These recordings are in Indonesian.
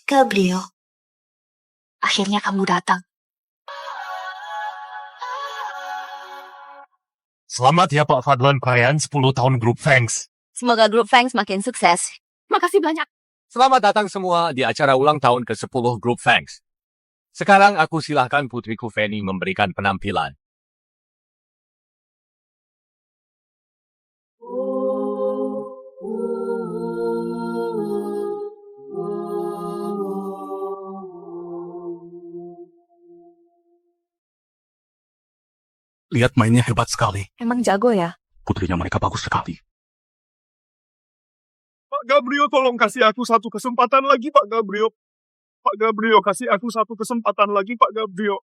Gabriel, akhirnya kamu datang. Selamat ya Pak Fadlan perayaan 10 tahun Grup Fangs. Semoga grup Fangs makin sukses. Makasih banyak. Selamat datang semua di acara ulang tahun ke-10 Grup Fangs. Sekarang aku silahkan putriku Fanny memberikan penampilan. Lihat mainnya hebat sekali. Emang jago ya? Putrinya mereka bagus sekali. Pak Gabriel, tolong kasih aku satu kesempatan lagi, Pak Gabriel. Pak Gabriel, kasih aku satu kesempatan lagi, Pak Gabriel.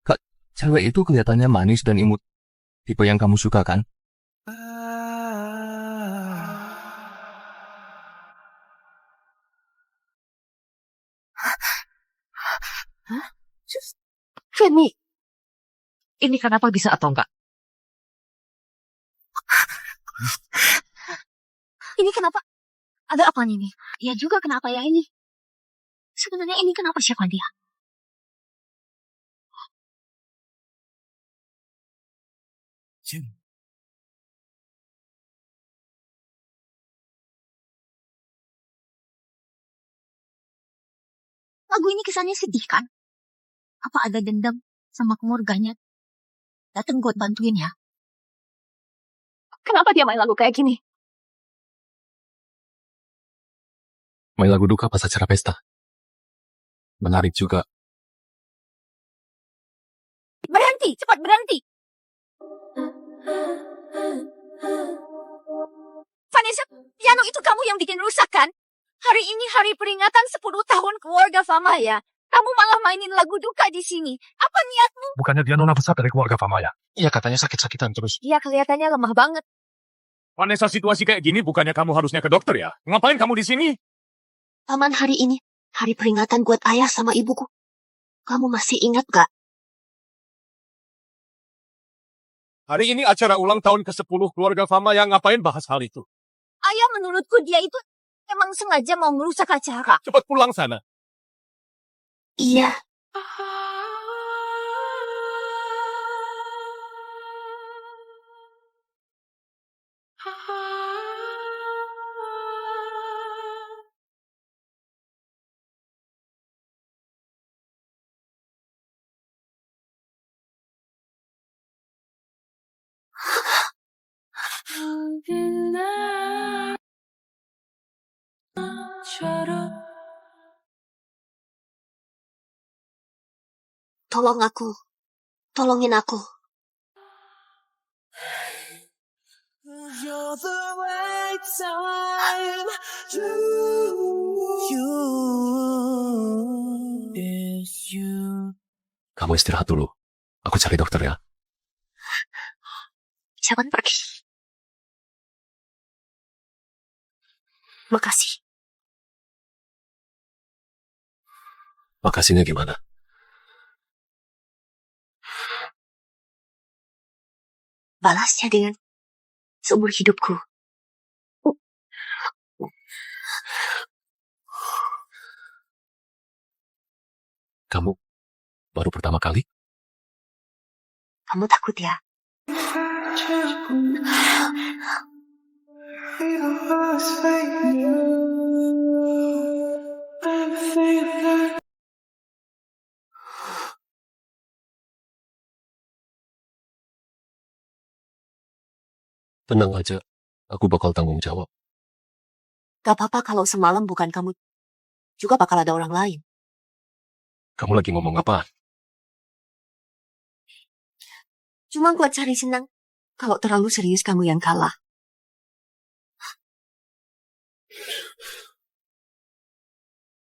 Kak, cewek itu kelihatannya manis dan imut. Tipe yang kamu suka kan? Fanny, ini kenapa bisa atau enggak? Ini kenapa? Ada apa ini? Ya juga kenapa ya ini? Sebenarnya ini kenapa siapa dia? Jin, Lagu ini kesannya sedih kan? Apa ada dendam sama keluarganya? Datang buat bantuin ya. Kenapa dia main lagu kayak gini? main lagu duka pas acara pesta. Menarik juga. Berhenti, cepat berhenti. Vanessa, piano itu kamu yang bikin rusak kan? Hari ini hari peringatan 10 tahun keluarga Famaya. Kamu malah mainin lagu duka di sini. Apa niatmu? Bukannya dia nona besar dari keluarga Famaya? Iya, katanya sakit-sakitan terus. Iya, kelihatannya lemah banget. Vanessa, situasi kayak gini bukannya kamu harusnya ke dokter ya? Ngapain kamu di sini? Paman, hari ini hari peringatan buat ayah sama ibuku. Kamu masih ingat gak? Hari ini acara ulang tahun ke-10 keluarga Fama yang ngapain bahas hal itu? Ayah menurutku dia itu emang sengaja mau merusak acara. Cepat pulang sana. Iya. Tolong aku. Tolongin aku. Kamu istirahat dulu. Aku cari dokter ya. Jangan pergi. Makasih. Makasihnya gimana? Balasnya dengan seumur hidupku. Kamu baru pertama kali? Kamu takut ya? Tenang aja. Aku bakal tanggung jawab. Gak apa-apa kalau semalam bukan kamu. Juga bakal ada orang lain. Kamu lagi ngomong apa? Cuma buat cari senang. Kalau terlalu serius kamu yang kalah.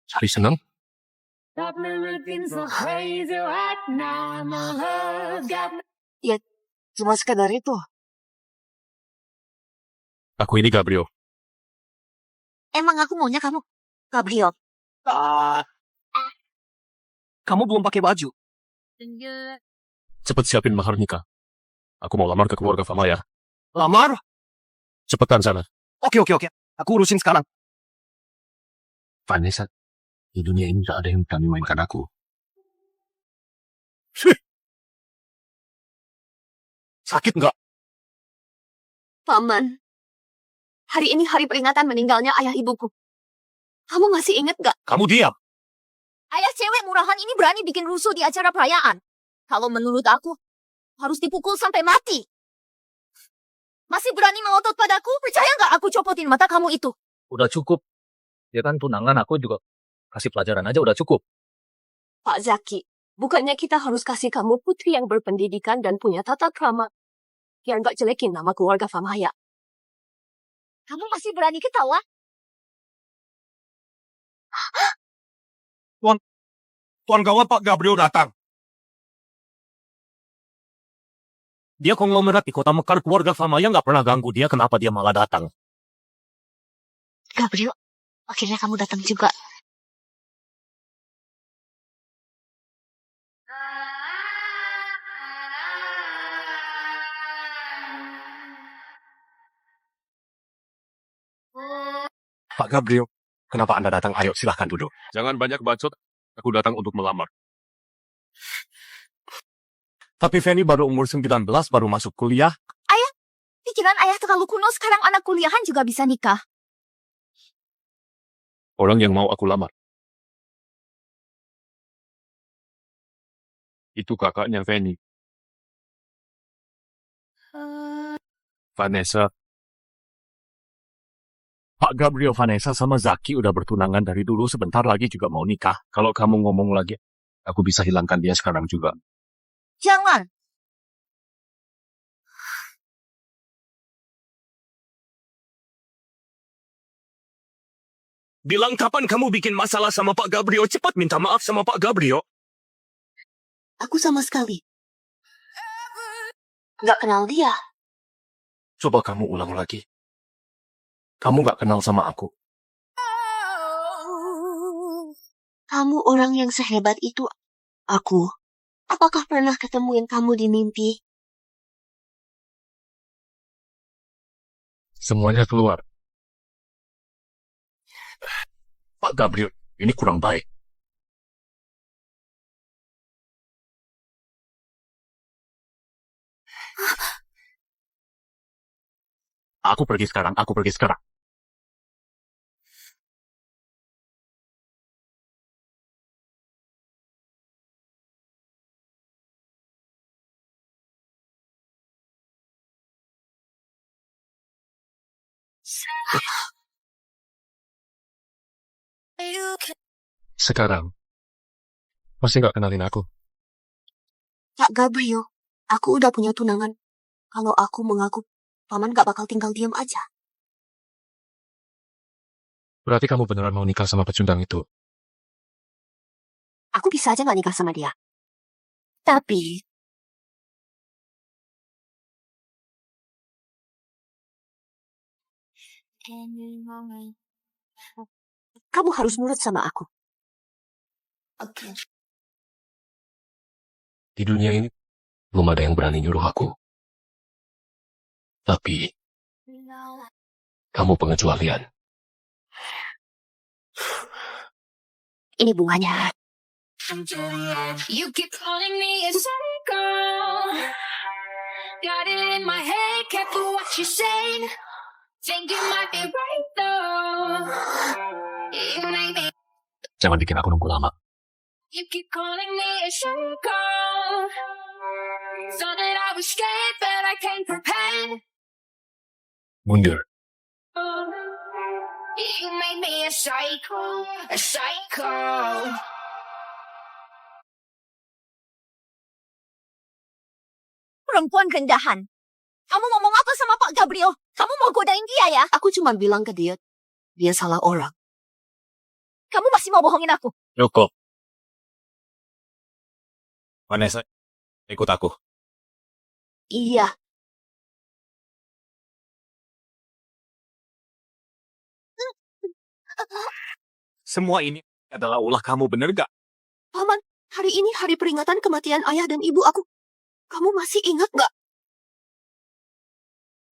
Cari senang? Ya, cuma sekedar itu. Aku ini Gabriel. Emang aku maunya kamu, Gabriel. Kamu belum pakai baju. Cepet siapin mahar nikah. Aku mau lamar ke keluarga Famaya. Lamar? Cepetan sana. Oke. Aku urusin sekarang. Vanessa, di dunia ini gak ada yang berani mainkan aku. Sakit nggak? Paman, hari ini hari peringatan meninggalnya ayah ibuku. Kamu masih ingat gak? Kamu diam. Ayah cewek murahan ini berani bikin rusuh di acara perayaan. Kalau menurut aku, harus dipukul sampai mati. Masih berani melotot padaku? Percaya gak aku copotin mata kamu itu? Udah cukup. Ya kan tunangan aku juga kasih pelajaran aja udah cukup. Pak Zaki, bukannya kita harus kasih kamu putri yang berpendidikan dan punya tata krama, biar nggak jelekin nama keluarga Famaya. Kamu masih berani ketawa? Tuan gawat Pak Gabriel datang. Dia konglomerat di kota Mekar, keluarga Famaya nggak pernah ganggu dia, kenapa dia malah datang? Gabriel, akhirnya kamu datang juga. Pak Gabriel, kenapa Anda datang? Ayo, silahkan duduk. Jangan banyak bacot. Aku datang untuk melamar. Tapi Fanny baru umur 19, baru masuk kuliah. Pikiran ayah terlalu kuno, sekarang anak kuliahan juga bisa nikah. Orang yang mau aku lamar. Itu kakaknya Fanny. Vanessa. Pak Gabriel, Vanessa sama Zaki udah bertunangan dari dulu, sebentar lagi juga mau nikah. Kalau kamu ngomong lagi, aku bisa hilangkan dia sekarang juga. Jangan. Bilang kapan kamu bikin masalah sama Pak Gabriel, cepat minta maaf sama Pak Gabriel. Aku sama sekali nggak kenal dia. Coba kamu ulang lagi. Kamu gak kenal sama aku. Kamu orang yang sehebat itu. Aku, apakah pernah ketemuin kamu di mimpi? Semuanya keluar. Pak Gabriel, ini kurang baik. Aku pergi sekarang. Sekarang, masih gak kenalin aku. Pak Gabriel, aku udah punya tunangan. Kalau aku mengaku, paman gak bakal tinggal diam aja. Berarti kamu beneran mau nikah sama pecundang itu? Aku bisa aja gak nikah sama dia. Tapi, kamu harus nurut sama aku. Oke. Di dunia ini, belum ada yang berani nyuruh aku. Tapi, kamu pengecualian. Ini bunganya. You keep calling me a psycho. Got it in my head, careful what you say. Think you might be right though. You make me. Jangan bikin aku nunggu lama. You keep calling me a psycho. Thought that I was scared, but I came prepared. Mundur. You made me a psycho, a psycho. Perempuan rendahan. Kamu ngomong apa sama Pak Gabriel? Kamu mau godain dia ya? Aku cuma bilang ke dia salah orang. Kamu masih mau bohongin aku? Cukup. Vanessa, ikut aku. Iya, Semua ini adalah ulah kamu, bener gak? Paman, Hari ini hari peringatan kematian ayah dan ibu aku. Kamu masih ingat nggak?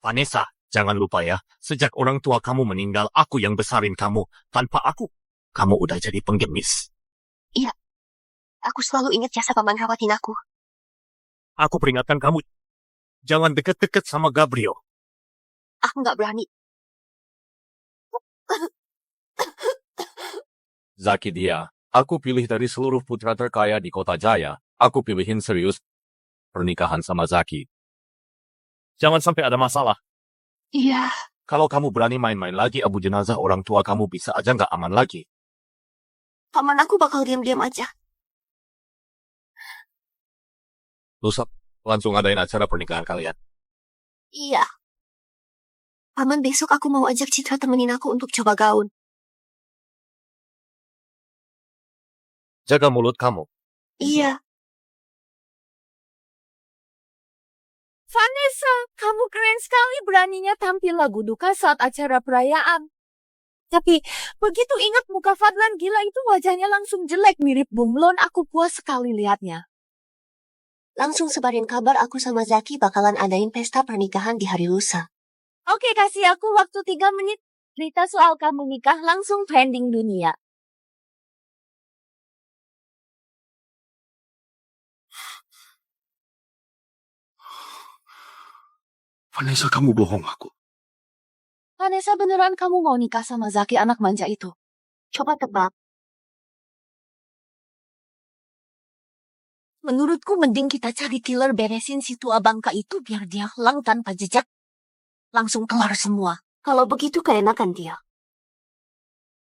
Vanessa, jangan lupa ya. Sejak orang tua kamu meninggal, aku yang besarin kamu. Tanpa aku, kamu udah jadi penggemis. Aku selalu ingat jasa paman rawatin aku. Aku peringatkan kamu. Jangan deket-deket sama Gabriel. Aku nggak berani. Zaki dia. Aku pilih dari seluruh putra terkaya di kota Jaya. Aku pilihin serius pernikahan sama Zaki. Jangan sampai ada masalah. Iya. Kalau kamu berani main-main lagi, abu jenazah orang tua kamu bisa aja nggak aman lagi. Paman aku bakal diam-diam aja. Lusa, langsung adain acara pernikahan kalian. Iya. Paman, besok aku mau ajak Citra temenin aku untuk coba gaun. Jaga mulut kamu. Iya. Vanessa, kamu keren sekali beraninya tampil lagu duka saat acara perayaan. Tapi, begitu ingat muka Fadlan gila itu wajahnya langsung jelek mirip bunglon, aku puas sekali lihatnya. Langsung sebarin kabar aku sama Zaki bakalan adain pesta pernikahan di hari lusa. Oke, kasih aku waktu 3 menit. Cerita soal kamu nikah langsung trending dunia. Vanessa, kamu bohong aku. Vanessa, beneran kamu mau nikah sama Zaki anak manja itu? Coba tebak. Menurutku mending kita cari killer beresin si tua bangka itu biar dia hilang tanpa jejak. Langsung kelar semua. Kalau begitu keenakan dia.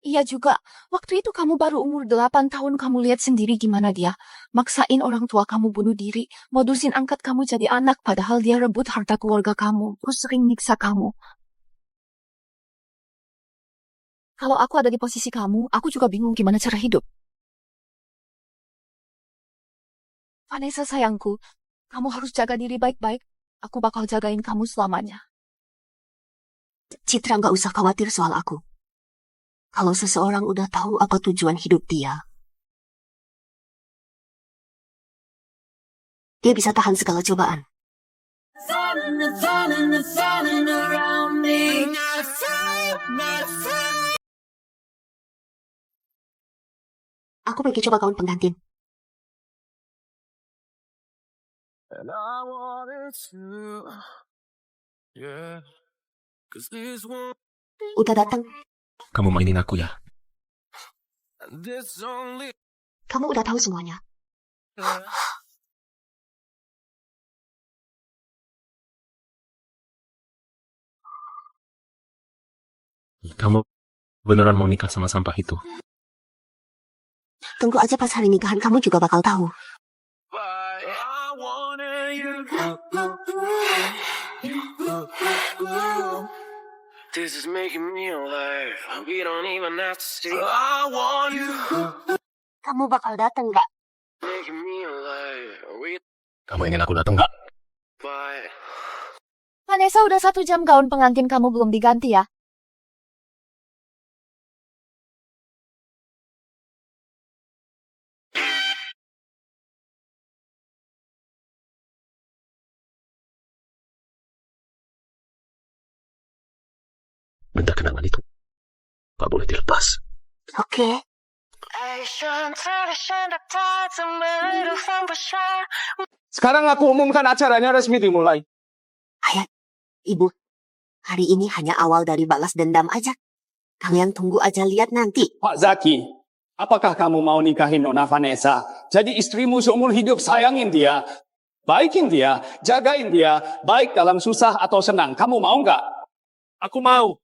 Iya juga, waktu itu kamu baru umur 8 tahun, kamu lihat sendiri gimana dia. Maksain orang tua kamu bunuh diri, modusin angkat kamu jadi anak padahal dia rebut harta keluarga kamu, terus sering nyiksa kamu. Kalau aku ada di posisi kamu, aku juga bingung gimana cara hidup. Vanessa sayangku, kamu harus jaga diri baik-baik. Aku bakal jagain kamu selamanya. Citra nggak usah khawatir soal aku. Kalau seseorang udah tahu apa tujuan hidup dia, dia bisa tahan segala cobaan. Aku pergi coba gaun pengantin. Udah datang. Kamu mainin aku ya. Kamu udah tahu semuanya. Kamu beneran mau nikah sama sampah itu? Tunggu aja pas hari nikahan kamu juga bakal tahu. This is making me alive. We don't even have to stay. I want you. Kamu bakal datang nggak? Making me alive. Kamu ingin aku datang nggak? But Vanessa, udah 1 jam gaun pengantin kamu belum diganti ya? Benda kenangan itu gak boleh dilepas. Oke. Sekarang aku umumkan acaranya resmi dimulai. Ayah, Ibu, hari ini hanya awal dari balas dendam aja. Kalian tunggu aja lihat nanti. Pak Zaki, apakah kamu mau nikahin Nona Vanessa? Jadi istrimu seumur hidup, sayangin dia, baikin dia, jagain dia, baik dalam susah atau senang. Kamu mau nggak? Aku mau.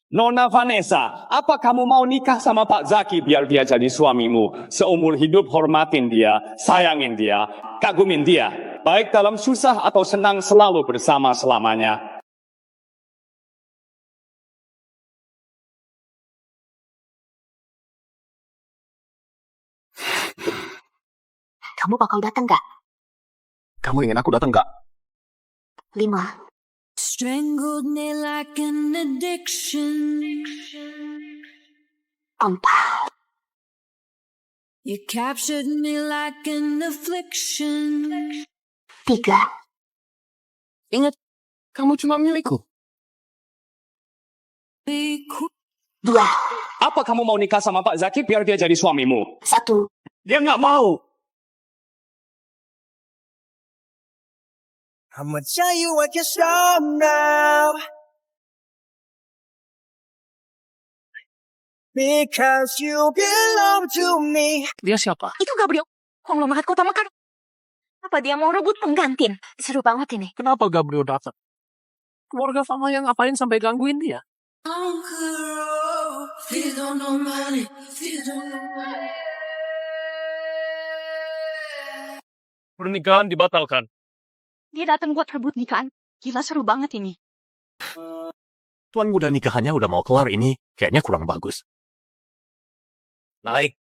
Nona Vanessa, apa kamu mau nikah sama Pak Zaki biar dia jadi suamimu? Seumur hidup hormatin dia, sayangin dia, kagumin dia. Baik dalam susah atau senang selalu bersama selamanya. Kamu bakal datang nggak? Kamu ingin aku datang nggak? 5. Strangled me like an addiction. 4. You captured me like an affliction. 3. Ingat, kamu cuma milikku. Be quick. 2. Apa kamu mau nikah sama Pak Zaki biar dia jadi suamimu? 1. Dia nggak mau. I'ma tell you what you saw now. Because you belong to me. Dia siapa? Itu Gabriel. Konglomerat kota Mekar. Apa dia mau rebut penggantin? Seru banget ini. Kenapa Gabriel datang? Keluarga Fama yang ngapain sampai gangguin dia? Pernikahan dibatalkan. Dia datang buat rebut nikahan. Gila seru banget ini. Tuan muda nikahannya udah mau kelar ini. Kayaknya kurang bagus. Naik.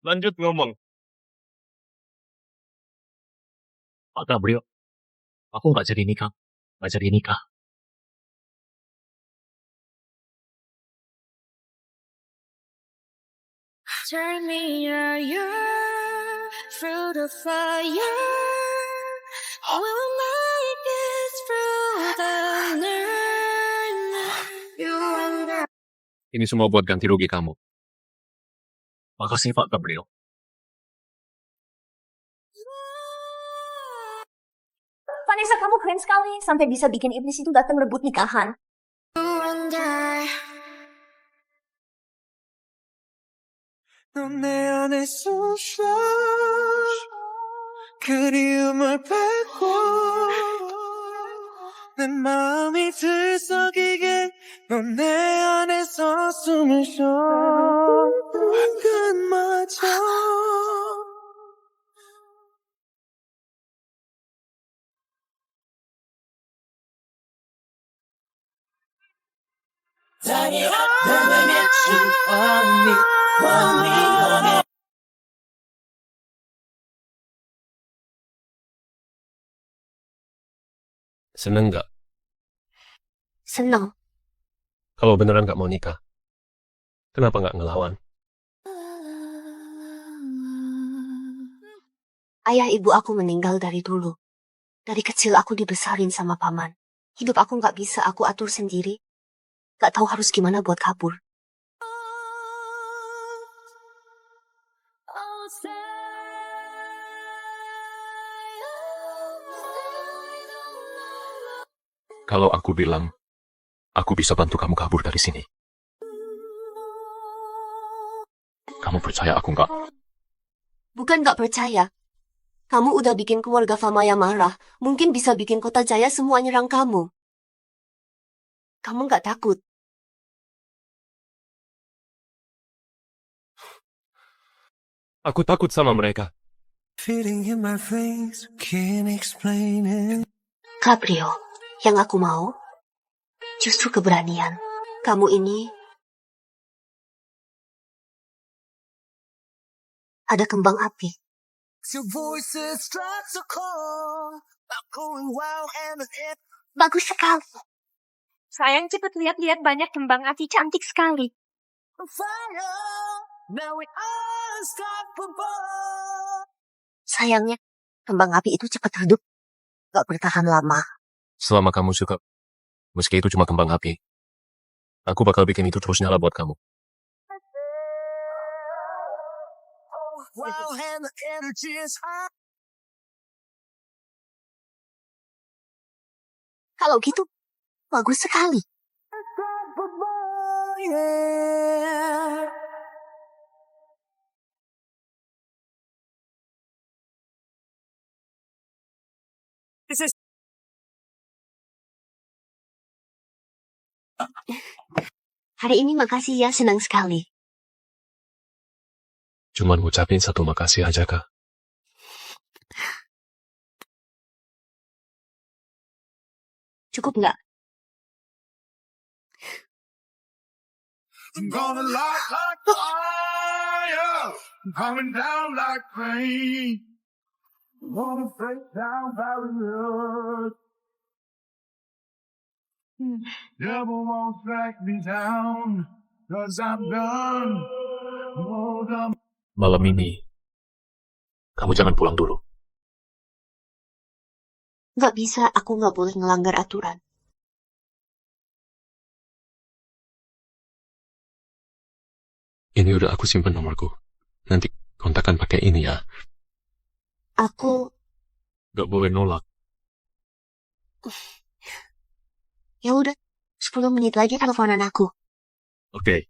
Lanjut ngomong. Pak Gabriel, aku nggak jadi nikah. Nggak jadi nikah. Turn me through the fire. We will make it through the night. You and I. Ini semua buat ganti rugi kamu. Makasih Pak Gabriel. Vanessa, kamu keren sekali. Sampai bisa bikin iblis itu datang rebut nikahan. You and I. 넌 내 안에 쑤셔 그리움을 밟고 내 마음이 들썩이게 넌 내 안에서 숨을 쉬어 끝마저 Seneng nggak? Senang. Kalau beneran nggak mau nikah, kenapa nggak ngelawan? Ayah ibu aku meninggal dari dulu. Dari kecil aku dibesarin sama paman. Hidup aku nggak bisa aku atur sendiri. Nggak tahu harus gimana buat kabur. Kalau aku bilang, aku bisa bantu kamu kabur dari sini. Kamu percaya aku nggak? Bukan nggak percaya. Kamu udah bikin keluarga Famaya marah. Mungkin bisa bikin kota Jaya semua nyerang kamu. Kamu nggak takut. Aku takut sama mereka. Feeling in my face, can't explain it. Gabriel, yang aku mau justru keberanian. Kamu ini ada kembang api. Your voices strikes a chord, I'm going wild and it Bagus sekali. Sayang cepet lihat-lihat banyak kembang api cantik sekali. fire. Now we unstoppable. Sayangnya, kembang api itu cepat redup. Gak bertahan lama. Selama kamu suka, meski itu cuma kembang api, aku bakal bikin itu terus nyala buat kamu. Wild and the energy is high. Kalau gitu, bagus sekali. Unstoppable, yeah. Hari ini makasih ya, senang sekali. Cuman ngucapin satu makasih aja, Kak. Cukup nggak? I'm gonna light like fire, I'm coming down like rain. Wanna break down barriers. Devil won't drag me down, 'cause I'm done. Oh, the Malam ini, kamu jangan pulang dulu. Nggak bisa, aku nggak boleh ngelanggar aturan. Ini udah aku simpen nomorku. Nanti kontakkan pakai ini ya. Aku, Gak boleh nolak. ya udah, 10 menit lagi teleponan aku. Oke.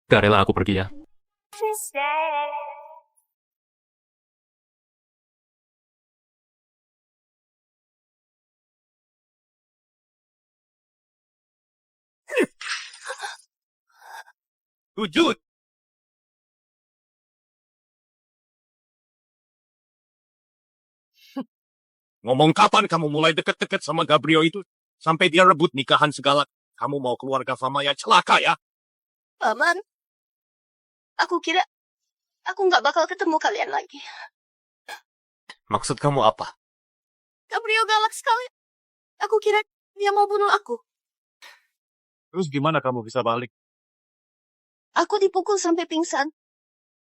Gak rela aku pergi ya. Wujud! Ngomong kapan kamu mulai deket-deket sama Gabriel itu? Sampai dia rebut nikahan segala. Kamu mau keluarga Famaya celaka ya? Paman, aku kira aku nggak bakal ketemu kalian lagi. Maksud kamu apa? Gabriel galak sekali. Aku kira dia mau bunuh aku. Terus gimana kamu bisa balik? Aku dipukul sampai pingsan.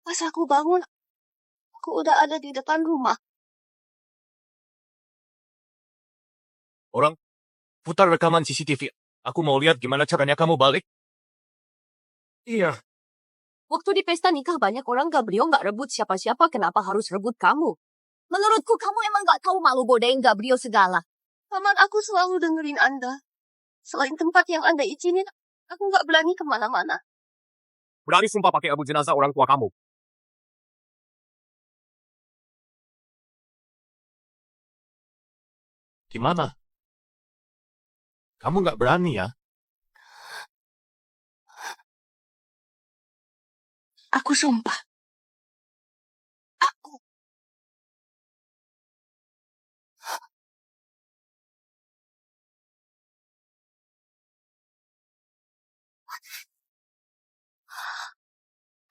Pas aku bangun, aku udah ada di depan rumah. Orang, putar rekaman CCTV. Aku mau lihat gimana caranya kamu balik. Iya. Waktu di pesta nikah banyak orang Gabriel nggak rebut siapa-siapa, kenapa harus rebut kamu? Menurutku kamu emang gak tahu malu godain Gabriel segala. Paman, aku selalu dengerin Anda. Selain tempat yang Anda izinin, aku nggak berani kemana-mana. Berani sumpah pakai abu jenazah orang tua kamu. Gimana? Kamu nggak berani ya? Aku sumpah. Aku.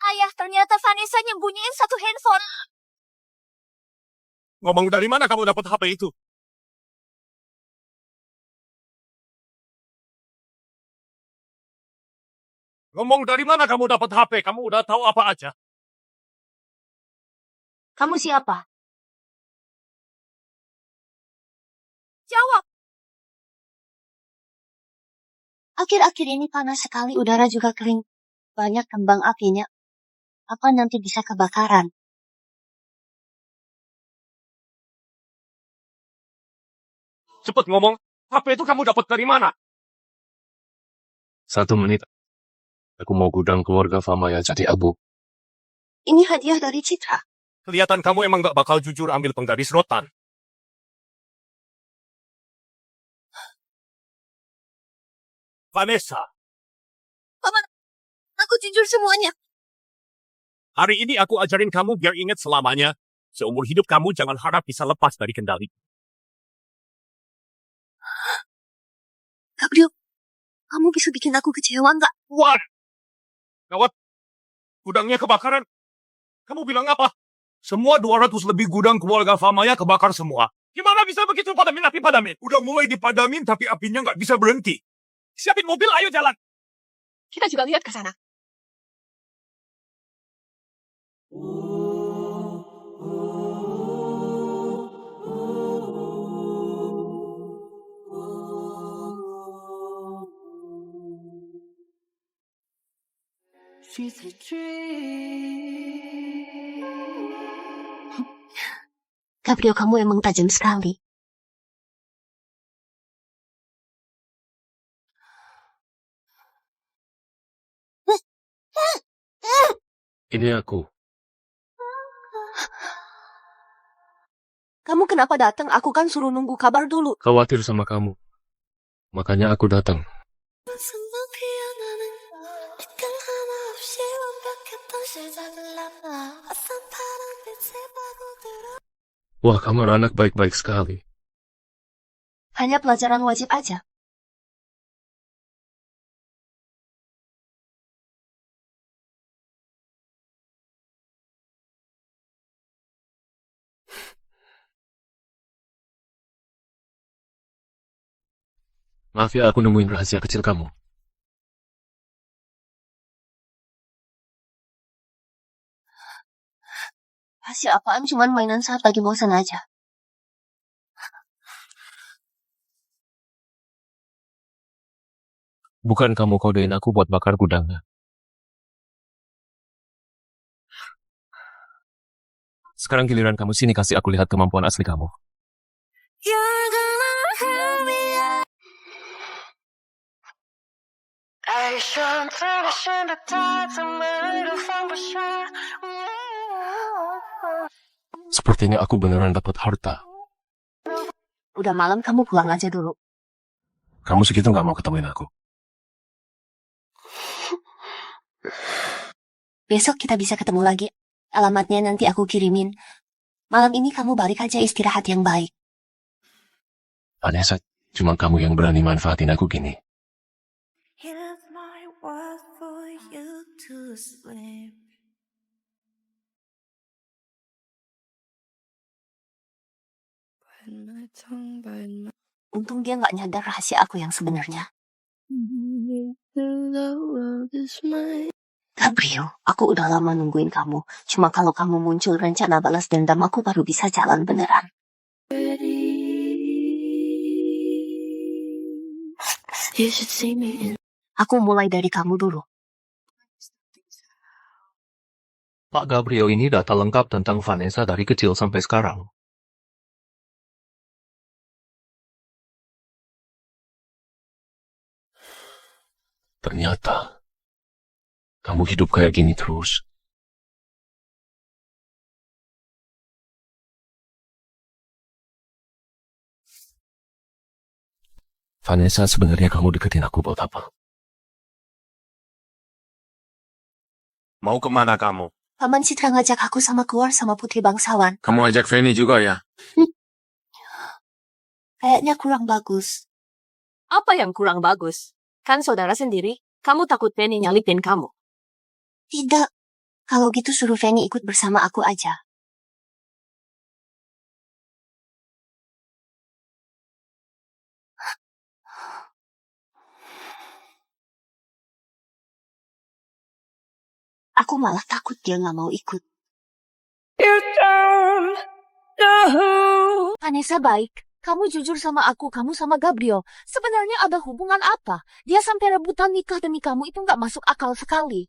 Ayah, ternyata Vanessa nyembunyiin satu handphone. Ngomong dari mana kamu dapat HP itu? Ngomong dari mana kamu dapat HP? Kamu udah tahu apa aja? Kamu siapa? Jawab. Akhir-akhir ini panas sekali, udara juga kering. Banyak kembang apinya. Apa nanti bisa kebakaran? Cepet ngomong, HP itu kamu dapat dari mana? 1 menit. Aku mau gudang keluarga Famaya jadi abu. Ini hadiah dari Citra. Kelihatan kamu emang gak bakal jujur ambil penggaris rotan. Vanessa, Paman, aku jujur semuanya. hari ini aku ajarin kamu biar ingat selamanya. Seumur hidup kamu jangan harap bisa lepas dari kendali. Gabriel, kamu bisa bikin aku kecewa nggak? What? Gawat, gudangnya kebakaran. Kamu bilang apa? Semua 200 lebih gudang keluarga Famaya kebakar semua. Gimana bisa begitu padamin api padamin? Udah mulai dipadamin tapi apinya nggak bisa berhenti. Siapin mobil, ayo jalan. Kita juga lihat ke sana. Gabriel, kamu emang tajam sekali. Ini aku. Kamu kenapa datang? Aku kan suruh nunggu kabar dulu. Khawatir sama kamu. Makanya aku datang. Wah, kamu anak baik-baik sekali. Hanya pelajaran wajib aja. Maaf ya, aku nemuin rahasia kecil kamu. Hasil apaan cuman mainan saat lagi bosan aja. Bukan kamu kodein aku buat bakar gudangnya. Sekarang giliran kamu sini kasih aku lihat kemampuan asli kamu. You're gonna help me out. Sepertinya aku beneran dapat harta. Udah malam kamu pulang aja dulu. Kamu segitu gak mau ketemuin aku. Besok kita bisa ketemu lagi. Alamatnya nanti aku kirimin. Malam ini kamu balik aja istirahat yang baik. Vanessa, cuma kamu yang berani manfaatin aku gini. Here's my word for you to sleep. Bite my tongue, bite my Untung dia gak nyadar rahasia aku yang sebenarnya. the world is mine. Gabriel, aku udah lama nungguin kamu. Cuma kalau kamu muncul rencana balas dendam aku baru bisa jalan beneran. You should see me in. Aku mulai dari kamu dulu. Pak Gabriel ini data lengkap tentang Vanessa dari kecil sampai sekarang. Ternyata, kamu hidup kayak gini terus. Vanessa, sebenarnya kamu deketin aku buat apa? Mau kemana kamu? Paman Citra ngajak aku sama keluar sama putri bangsawan. Kamu ajak Fanny juga ya? Kayaknya kurang bagus. Apa yang kurang bagus? Kan saudara sendiri, kamu takut Penny nyalipin kamu. Tidak. Kalau gitu suruh Fanny ikut bersama aku aja. Aku malah takut dia nggak mau ikut. Vanessa baik. Kamu jujur sama aku, kamu sama Gabriel. Sebenarnya ada hubungan apa? Dia sampai rebutan nikah demi kamu itu nggak masuk akal sekali.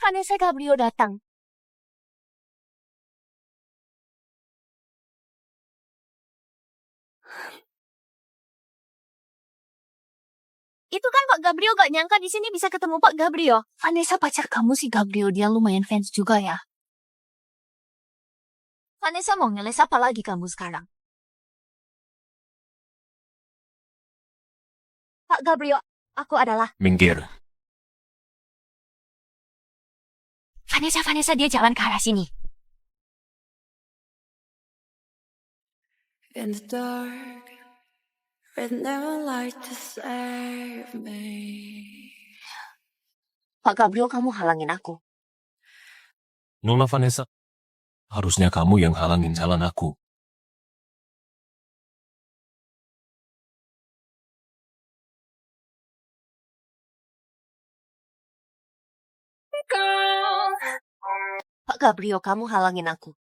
Vanessa Gabriel datang. Itu kan Pak Gabriel gak nyangka di sini bisa ketemu Pak Gabriel. Vanessa pacar kamu si Gabriel, dia lumayan fans juga ya. Vanessa mau ngeles apa lagi kamu sekarang? Pak Gabriel, aku adalah... Minggir. Vanessa, dia jalan ke arah sini. In the dark, with no light to save me. Pak Gabriel, kamu halangin aku. Nona Vanessa, harusnya kamu yang halangin jalan aku. Pak Gabriel, kamu halangin aku.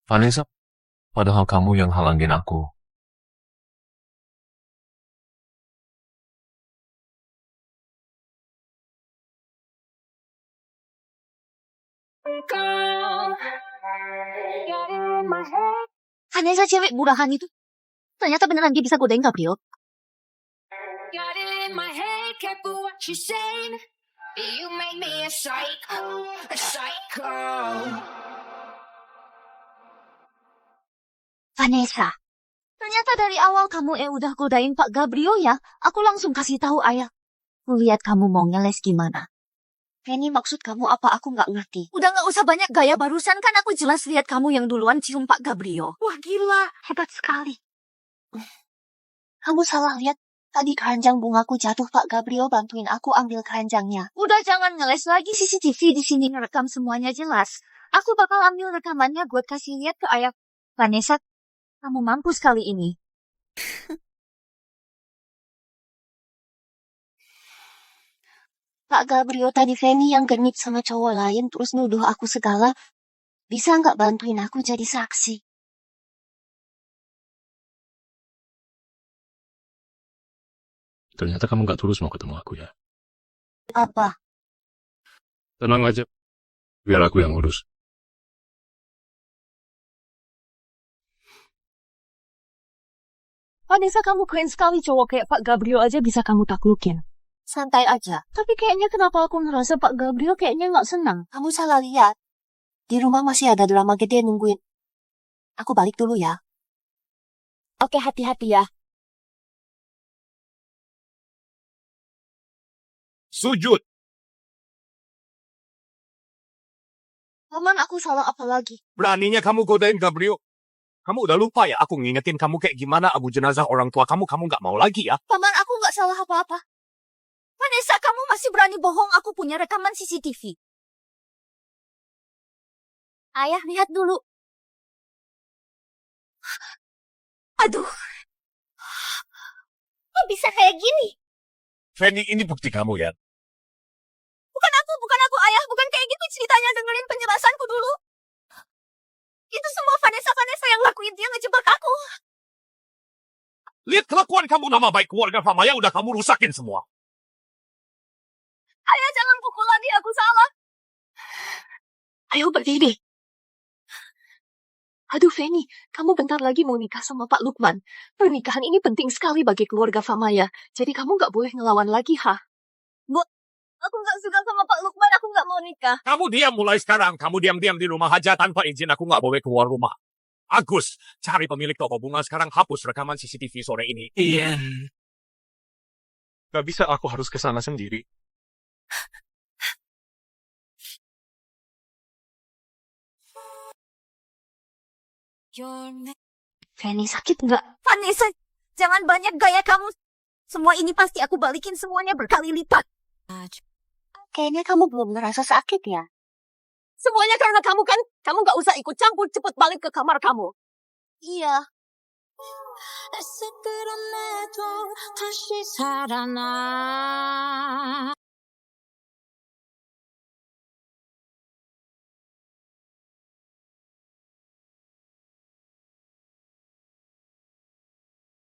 Vanessa, padahal kamu yang halangin aku. Vanessa cewek murahan itu. Ternyata beneran dia bisa godain Gabriel. Got it in my head, careful what you're saying. You make me a psycho, a psycho. Vanessa, ternyata dari awal kamu udah godain Pak Gabrio ya. Aku langsung kasih tahu ayah. Lihat kamu mau ngeles gimana. Fanny, maksud kamu apa? Aku nggak ngerti. Udah nggak usah banyak gaya, barusan kan aku jelas lihat kamu yang duluan cium Pak Gabrio. Wah, gila. Hebat sekali. Kamu salah lihat. Tadi keranjang bungaku jatuh, Pak Gabrio bantuin aku ambil keranjangnya. Udah jangan ngeles lagi, CCTV di sini ngerekam semuanya jelas. Aku bakal ambil rekamannya buat kasih lihat ke ayah. Vanessa, kamu mampus kali ini. Pak Gabrio, tadi Fanny yang genit sama cowok lain terus nuduh aku segala. Bisa nggak bantuin aku jadi saksi? Ternyata kamu gak tulus mau ketemu aku ya. Apa? Tenang aja. Biar aku yang urus. Vanessa, kamu keren sekali, cowok kayak Pak Gabrio aja bisa kamu taklukin. Santai aja. Tapi kayaknya kenapa aku ngerasa Pak Gabrio kayaknya nggak senang. Kamu salah lihat. Di rumah masih ada drama gede nungguin. Aku balik dulu ya. Oke, hati-hati ya. Sujud. Paman, aku salah apa lagi? Beraninya kamu godain Gabrio. Kamu udah lupa ya aku ngingetin kamu kayak gimana abu jenazah orang tua kamu gak mau lagi ya? Paman, aku nggak salah apa-apa. Vanessa, kamu masih berani bohong, aku punya rekaman CCTV. Ayah, lihat dulu. Aduh. Kok bisa kayak gini? Fanny, ini bukti kamu ya. Bukan aku, ayah. Bukan kayak gitu ceritanya, dengerin penjelasanku dulu. Itu semua Vanessa yang lakuin, dia ngejebak aku. Lihat kelakuan kamu, nama baik keluarga Famaya udah kamu rusakin semua. Ayah, jangan pukul lagi, aku salah. Ayo berdiri. Aduh, Fanny, kamu bentar lagi mau nikah sama Pak Lukman. Pernikahan ini penting sekali bagi keluarga Famaya. Jadi kamu nggak boleh ngelawan lagi, ha? Aku nggak suka sama Pak Lukman, aku nggak mau nikah. Kamu diam mulai sekarang. Kamu diam-diam di rumah aja tanpa izin. Aku nggak boleh keluar rumah. Agus, cari pemilik toko bunga sekarang, hapus rekaman CCTV sore ini. Ian. Gak bisa, aku harus ke sana sendiri. Fanny, sakit nggak? Vanessa, jangan banyak gaya kamu. Semua ini pasti aku balikin semuanya berkali lipat. Kayaknya kamu belum ngerasa sakit ya? Semuanya karena kamu kan? Kamu nggak usah ikut campur, cepet balik ke kamar kamu. Iya.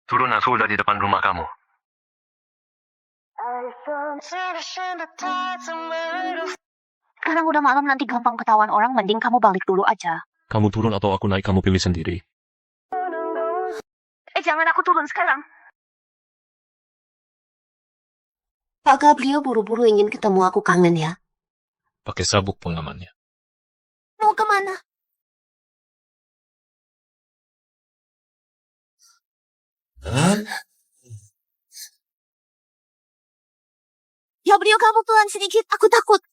Turun, aku udah di depan rumah kamu. Sekarang udah malam, nanti gampang ketahuan orang. Mending kamu balik dulu aja. Kamu turun atau aku naik, kamu pilih sendiri. Jangan, aku turun sekarang. Pak Gabrio buru-buru ingin ketemu, aku kangen ya. Pakai sabuk pengamannya. Mau kemana? Gabrio, kamu pelan sedikit, aku takut.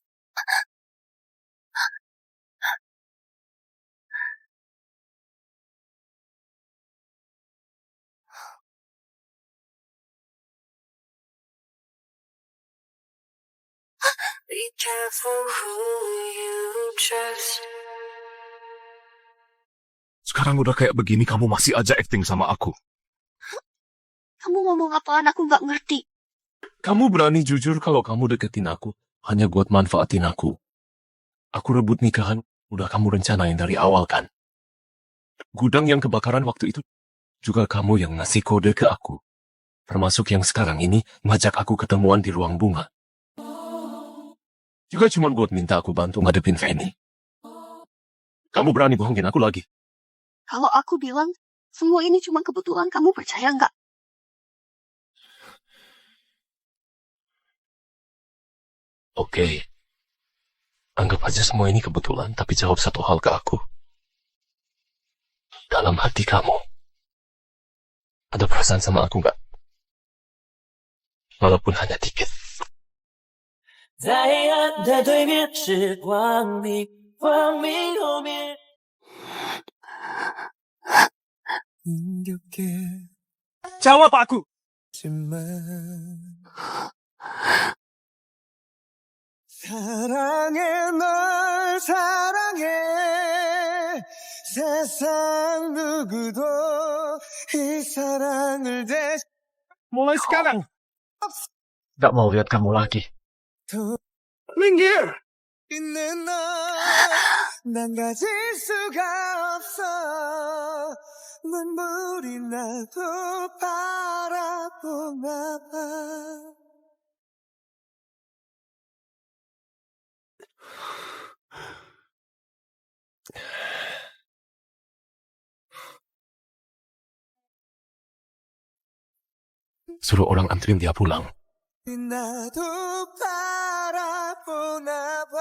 Be careful who you trust. Sekarang udah kayak begini, kamu masih aja acting sama aku. Kamu ngomong apaan? Aku nggak ngerti. Kamu berani jujur kalau kamu deketin aku hanya buat manfaatin aku. Aku rebut nikahan, udah kamu rencanain dari awal kan? Gudang yang kebakaran waktu itu juga kamu yang ngasih kode ke aku. Termasuk yang sekarang ini ngajak aku ketemuan di ruang bunga. Juga cuma buat minta aku bantu ngadepin Fanny. Kamu berani bohongin aku lagi? Kalau aku bilang semua ini cuma kebetulan, kamu percaya nggak? Oke. Anggap aja semua ini kebetulan, tapi jawab satu hal ke aku. Dalam hati kamu, ada perasaan sama aku nggak? Walaupun hanya dikit. 在黑暗的对面，是光明，光明后面。 Jawab aku. 사랑해 널 사랑해 세상 누구도 이 사랑을 Mulai sekarang. Gak mau lihat kamu lagi. Minggir. 있는 넌난 가질 수가 없어 눈물이 나도 바라보나 봐 Suruh orang anterin dia pulang. 나도 바라보나 봐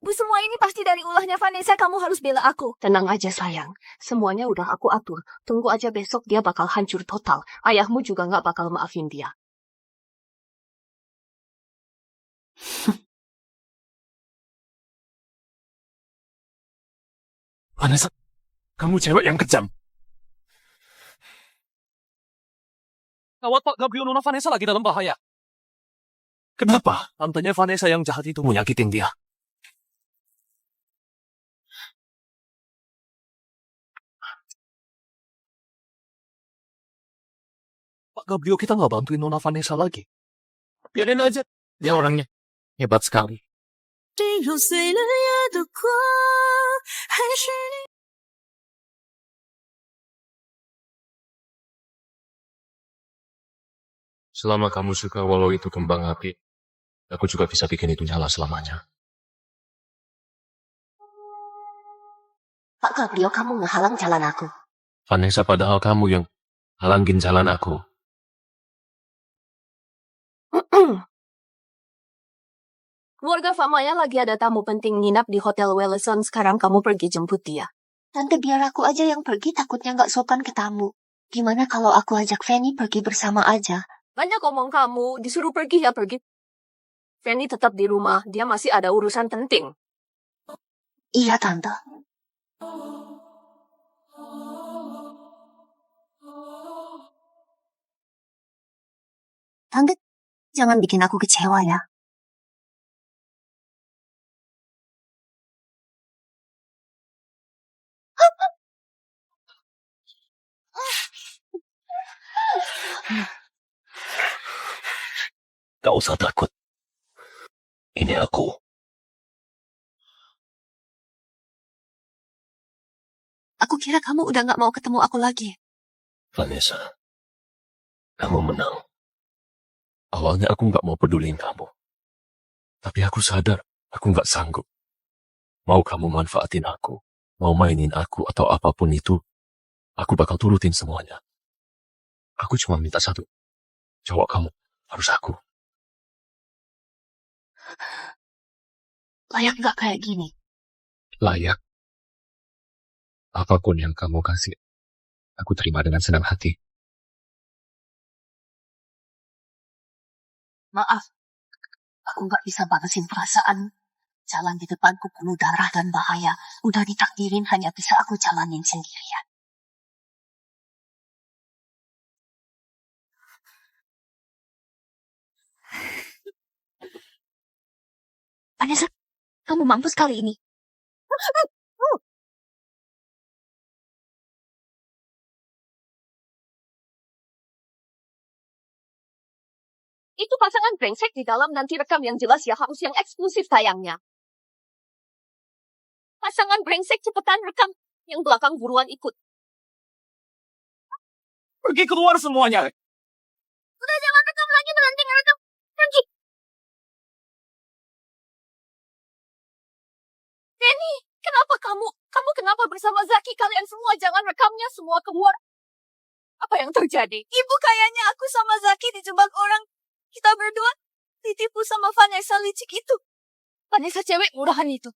Bu, semua ini pasti dari ulahnya Vanessa. Kamu harus bela aku. Tenang aja sayang, semuanya udah aku atur. Tunggu aja besok dia bakal hancur total. Ayahmu juga nggak bakal maafin dia. Vanessa, kamu cewek yang kejam. Gawat Pak, Gabriel Nona Vanessa lagi dalam bahaya. Kenapa? Tantenya Vanessa yang jahat itu menyakitin dia. Pak Gabriel, kita nggak bantuin Nona Vanessa lagi. Biarin aja. Dia orangnya hebat sekali. 心如碎了也的光，还是你。 Selama kamu suka walau itu kembang api, aku juga bisa bikin itu nyala selamanya. Pak Gabriel, kamu ngehalang jalan aku. Vanessa, padahal kamu yang halangin jalan aku. Keluarga Famaya lagi ada tamu penting nginap di Hotel Wellison. Sekarang kamu pergi jemput dia. Tante, biar aku aja yang pergi, takutnya nggak sopan ke tamu. Gimana kalau aku ajak Fanny pergi bersama aja? Banyak omong kamu. Disuruh pergi ya pergi. Fanny tetap di rumah. Dia masih ada urusan penting. Iya, Tante. Tante, jangan bikin aku kecewa ya. Gak usah takut. Ini aku. Aku kira kamu udah nggak mau ketemu aku lagi. Vanessa, kamu menang. Awalnya aku nggak mau peduliin kamu. Tapi aku sadar, aku nggak sanggup. Mau kamu manfaatin aku, mau mainin aku atau apapun itu, aku bakal turutin semuanya. Aku cuma minta satu. Cowok kamu harus aku. Layak nggak kayak gini? Layak. Apapun yang kamu kasih, aku terima dengan senang hati. Maaf, aku nggak bisa balesin perasaan. Jalan di depanku penuh darah dan bahaya. Udah ditakdirin hanya bisa aku jalanin sendirian. Vanessa, kamu mampus kali ini. Itu pasangan brengsek di dalam, nanti rekam yang jelas ya, harus yang eksklusif tayangnya. Pasangan brengsek cepetan rekam, yang belakang buruan ikut. Pergi keluar semuanya. Udah jangan rekam lagi, nanti ngerekam. Pergi. Penny, kenapa kamu kenapa bersama Zaki? Kalian semua jangan rekamnya, semua keluar. Apa yang terjadi? Ibu, kayaknya aku sama Zaki dijebak orang. Kita berdua Ditipu sama Vanessa licik itu. Vanessa cewek murahan itu.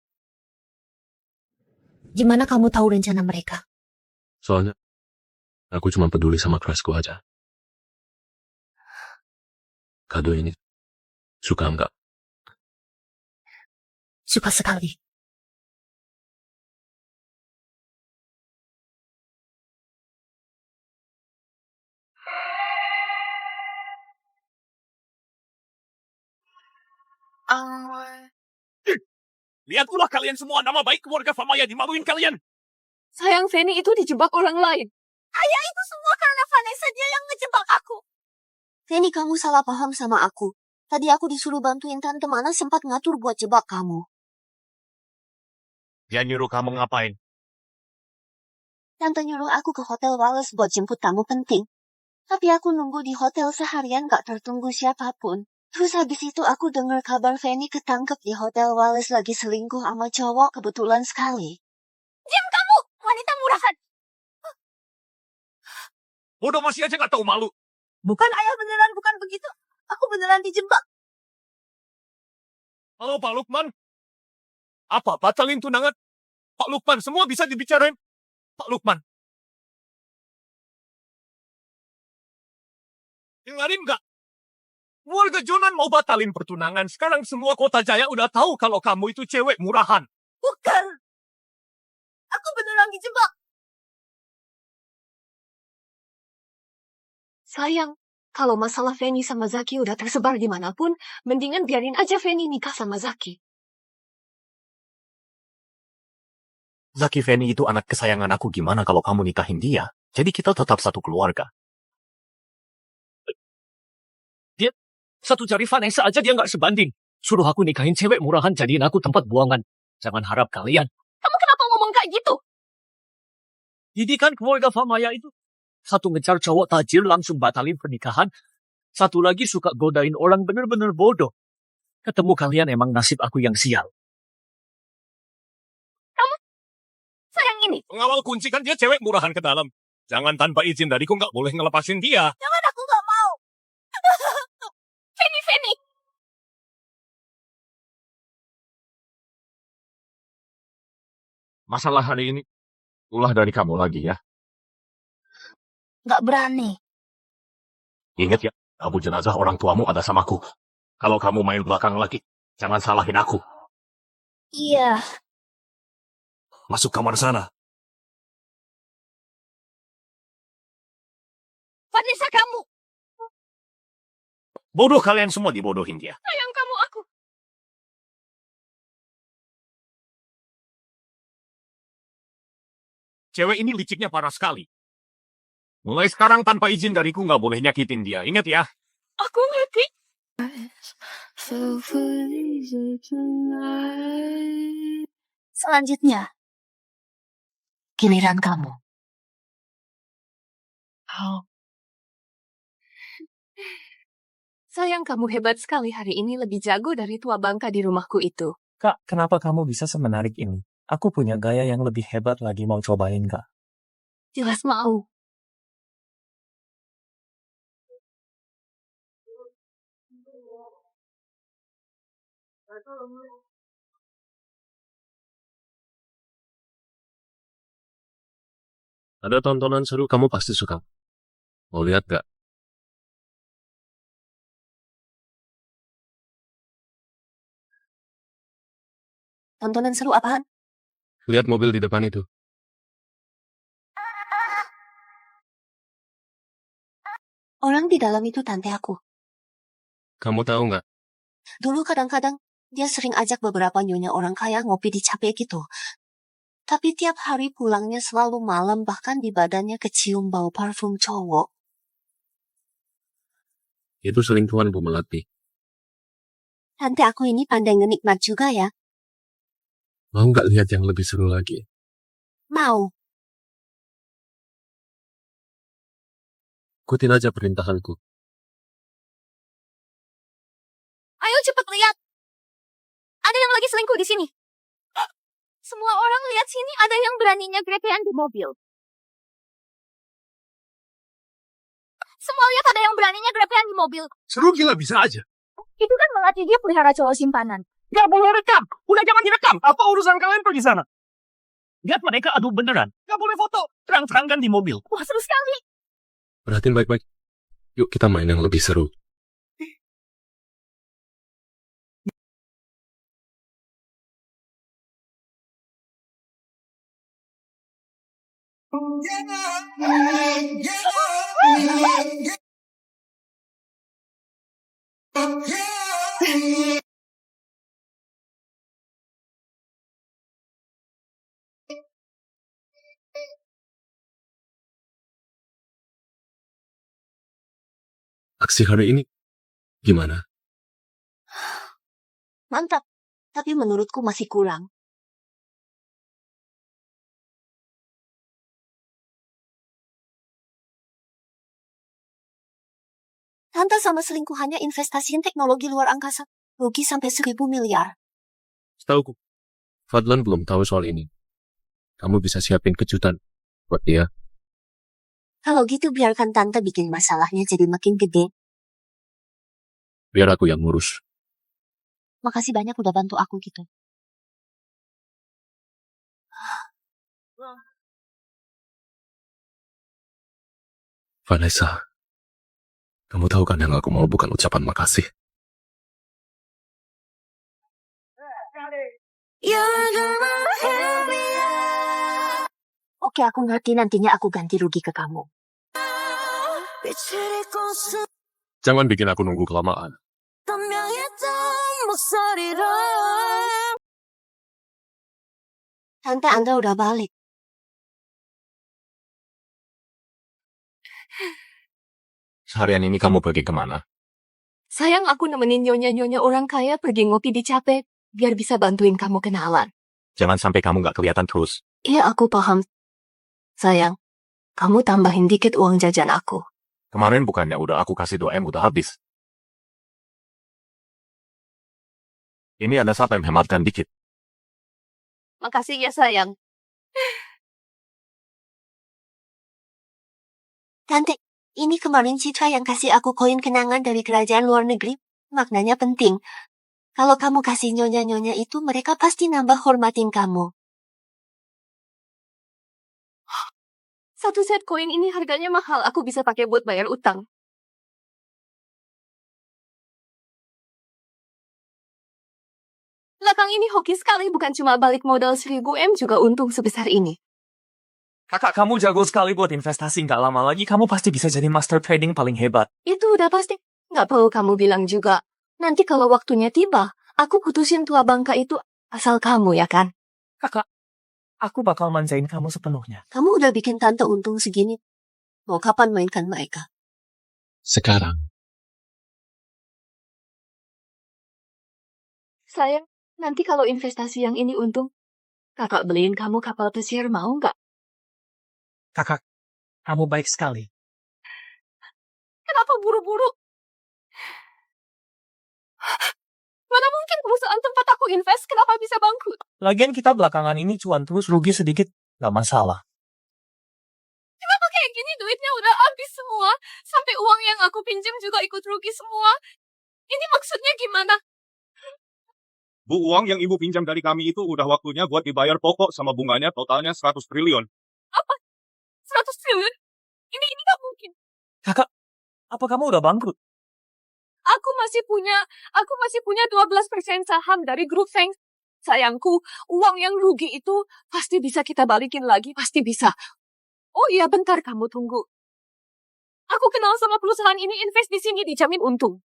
Gimana kamu tahu rencana mereka? Soalnya, aku cuma peduli sama kelasku aja. Kado ini, suka enggak? Suka sekali. Lihat pula kalian semua, nama baik keluarga Famaya dimaluin kalian. Sayang, Fanny itu dijebak orang lain. Ayah, itu semua karena Vanessa, dia yang ngejebak aku. Fanny, kamu salah paham sama aku. Tadi aku disuruh bantuin Tante Mana sempat ngatur buat jebak kamu. Dia nyuruh kamu ngapain? Tante nyuruh aku ke Hotel Wallace buat jemput tamu penting. Tapi aku nunggu di hotel seharian gak tertunggu siapapun. Terus habis itu aku dengar kabar Fanny ketangkep di Hotel Wallace lagi selingkuh sama cowok kebetulan sekali. Diam kamu, wanita murahan. Bodoh masih aja gak tahu malu. Bukan ayah, beneran bukan begitu. Aku beneran dijebak. Halo Pak Lukman. Apa, batalin tunangan? Pak Lukman, semua bisa dibicarain. Pak Lukman. Dengarin nggak? Warga Jonan mau batalin pertunangan. Sekarang semua kota Jaya udah tahu kalau kamu itu cewek murahan. Bukan. Aku beneran dijebak. Sayang, kalau masalah Fanny sama Zaki udah tersebar dimanapun, mendingan biarin aja Fanny nikah sama Zaki. Zaki Fanny itu anak kesayangan aku, gimana kalau kamu nikahin dia? Jadi kita tetap satu keluarga. Satu cari Vanessa aja dia nggak sebanding. Suruh aku nikahin cewek murahan, jadiin aku tempat buangan. Jangan harap kalian. Kamu kenapa ngomong kayak gitu? Didikan keluarga Famaya itu. Satu ngejar cowok tajir langsung batalin pernikahan. Satu lagi suka godain orang bener-bener bodoh. Ketemu kalian emang nasib aku yang sial. Sayang ini. Pengawal kunci kan dia cewek murahan ke dalam. Jangan tanpa izin dariku nggak boleh ngelepasin dia. Jangan, aku nggak mau. Fanny. Masalah hari ini, ulah dari kamu lagi ya. Nggak berani. Ingat ya, abu jenazah orang tuamu ada samaku. Kalau kamu main belakang lagi, jangan salahin aku. Iya. Masuk kamar sana. Vanessa, kamu. Bodoh kalian semua, dibodohin dia. Sayang kamu, aku. Cewek ini liciknya parah sekali. Mulai sekarang tanpa izin dariku nggak boleh nyakitin dia. Ingat ya. Aku ngerti. Selanjutnya, giliran kamu. Sayang, kamu hebat sekali hari ini, lebih jago dari tua bangka di rumahku itu. Kak, kenapa kamu bisa semenarik ini? Aku punya gaya yang lebih hebat lagi, mau cobain kak? Jelas mau. Ada tontonan seru kamu pasti suka. Mau lihat gak? Tontonan seru apaan? Lihat mobil di depan itu. Orang di dalam itu tante aku. Kamu tahu nggak? Dulu kadang-kadang dia sering ajak beberapa nyonya orang kaya ngopi di cafe gitu. Tapi tiap hari pulangnya selalu malam, bahkan di badannya kecium bau parfum cowok. Itu selingkuhan Bu Melati. Tante aku ini pandai ngenikmat juga ya. Mau nggak lihat yang lebih seru lagi? Mau. Ikutin aja perintahanku. Ayo cepet lihat. Ada yang lagi selingkuh di sini. Semua orang lihat sini, ada yang beraninya grepean di mobil. Semua lihat ada yang beraninya grepean di mobil. Seru gila bisa aja. Itu kan melatih dia pelihara cowok simpanan. Gak boleh rekam. Udah jangan direkam. Apa urusan kalian pergi sana? Lihat mereka adu beneran. Gak boleh foto. Terang-terangan di mobil. Wah, seru sekali. Perhatiin baik-baik. Yuk kita main yang lebih seru. Aksi hari ini gimana? Mantap. Tapi menurutku masih kurang. Tante sama selingkuhannya investasiin teknologi luar angkasa. Rugi sampai 1.000 miliar. Setauku, Fadlan belum tahu soal ini. Kamu bisa siapin kejutan buat dia. Kalau gitu biarkan tante bikin masalahnya jadi makin gede. Biar aku yang ngurus. Makasih banyak udah bantu aku gitu. Vanessa, kamu tahu kan yang aku mau bukan ucapan makasih. Oke, aku ngerti, nantinya aku ganti rugi ke kamu. Jangan bikin aku nunggu kelamaan. Tante, Anda udah balik. Seharian ini kamu pergi kemana? Sayang, aku nemenin nyonya-nyonya orang kaya pergi ngopi di Capek, biar bisa bantuin kamu kenalan. Jangan sampai kamu nggak kelihatan terus. Iya, aku paham. Sayang, kamu tambahin dikit uang jajan aku. Kemarin bukannya udah aku kasih 2M udah habis. Ini ada saat yang hematkan dikit. Makasih ya, sayang. Tante, ini kemarin Citra yang kasih aku koin kenangan dari kerajaan luar negeri. Maknanya penting. Kalau kamu kasih nyonya-nyonya itu, mereka pasti nambah hormatin kamu. Satu set koin ini harganya mahal. Aku bisa pakai buat bayar utang. Belakang ini hoki sekali. Bukan cuma balik modal 1.000 M, juga untung sebesar ini. Kakak, kamu jago sekali buat investasi. Nggak lama lagi kamu pasti bisa jadi master trading paling hebat. Itu udah pasti. Nggak perlu kamu bilang juga. Nanti kalau waktunya tiba, aku putusin tua bangka itu asal kamu, ya kan? Kakak, aku bakal manjain kamu sepenuhnya. Kamu udah bikin tante untung segini. Mau kapan mainkan mereka? Sekarang. Sayang, nanti kalau investasi yang ini untung, kakak beliin kamu kapal pesiar, mau nggak? Kakak, kamu baik sekali. Kenapa buru-buru? Mana mungkin perusahaan tempat aku invest, kenapa bisa bangkrut? Lagian kita belakangan ini cuan terus, rugi sedikit. Nggak masalah. Kenapa kayak gini duitnya udah habis semua? Sampai uang yang aku pinjam juga ikut rugi semua. Ini maksudnya gimana? Bu, uang yang ibu pinjam dari kami itu udah waktunya buat dibayar pokok sama bunganya totalnya 100 triliun. Apa? 100 triliun? Ini nggak mungkin. Kakak, apa kamu udah bangkrut? Aku masih punya 12% saham dari grup Feng. Sayangku, uang yang rugi itu pasti bisa kita balikin lagi, pasti bisa. Oh iya, bentar, kamu tunggu. Aku kenal sama perusahaan ini, invest di sini dijamin untung.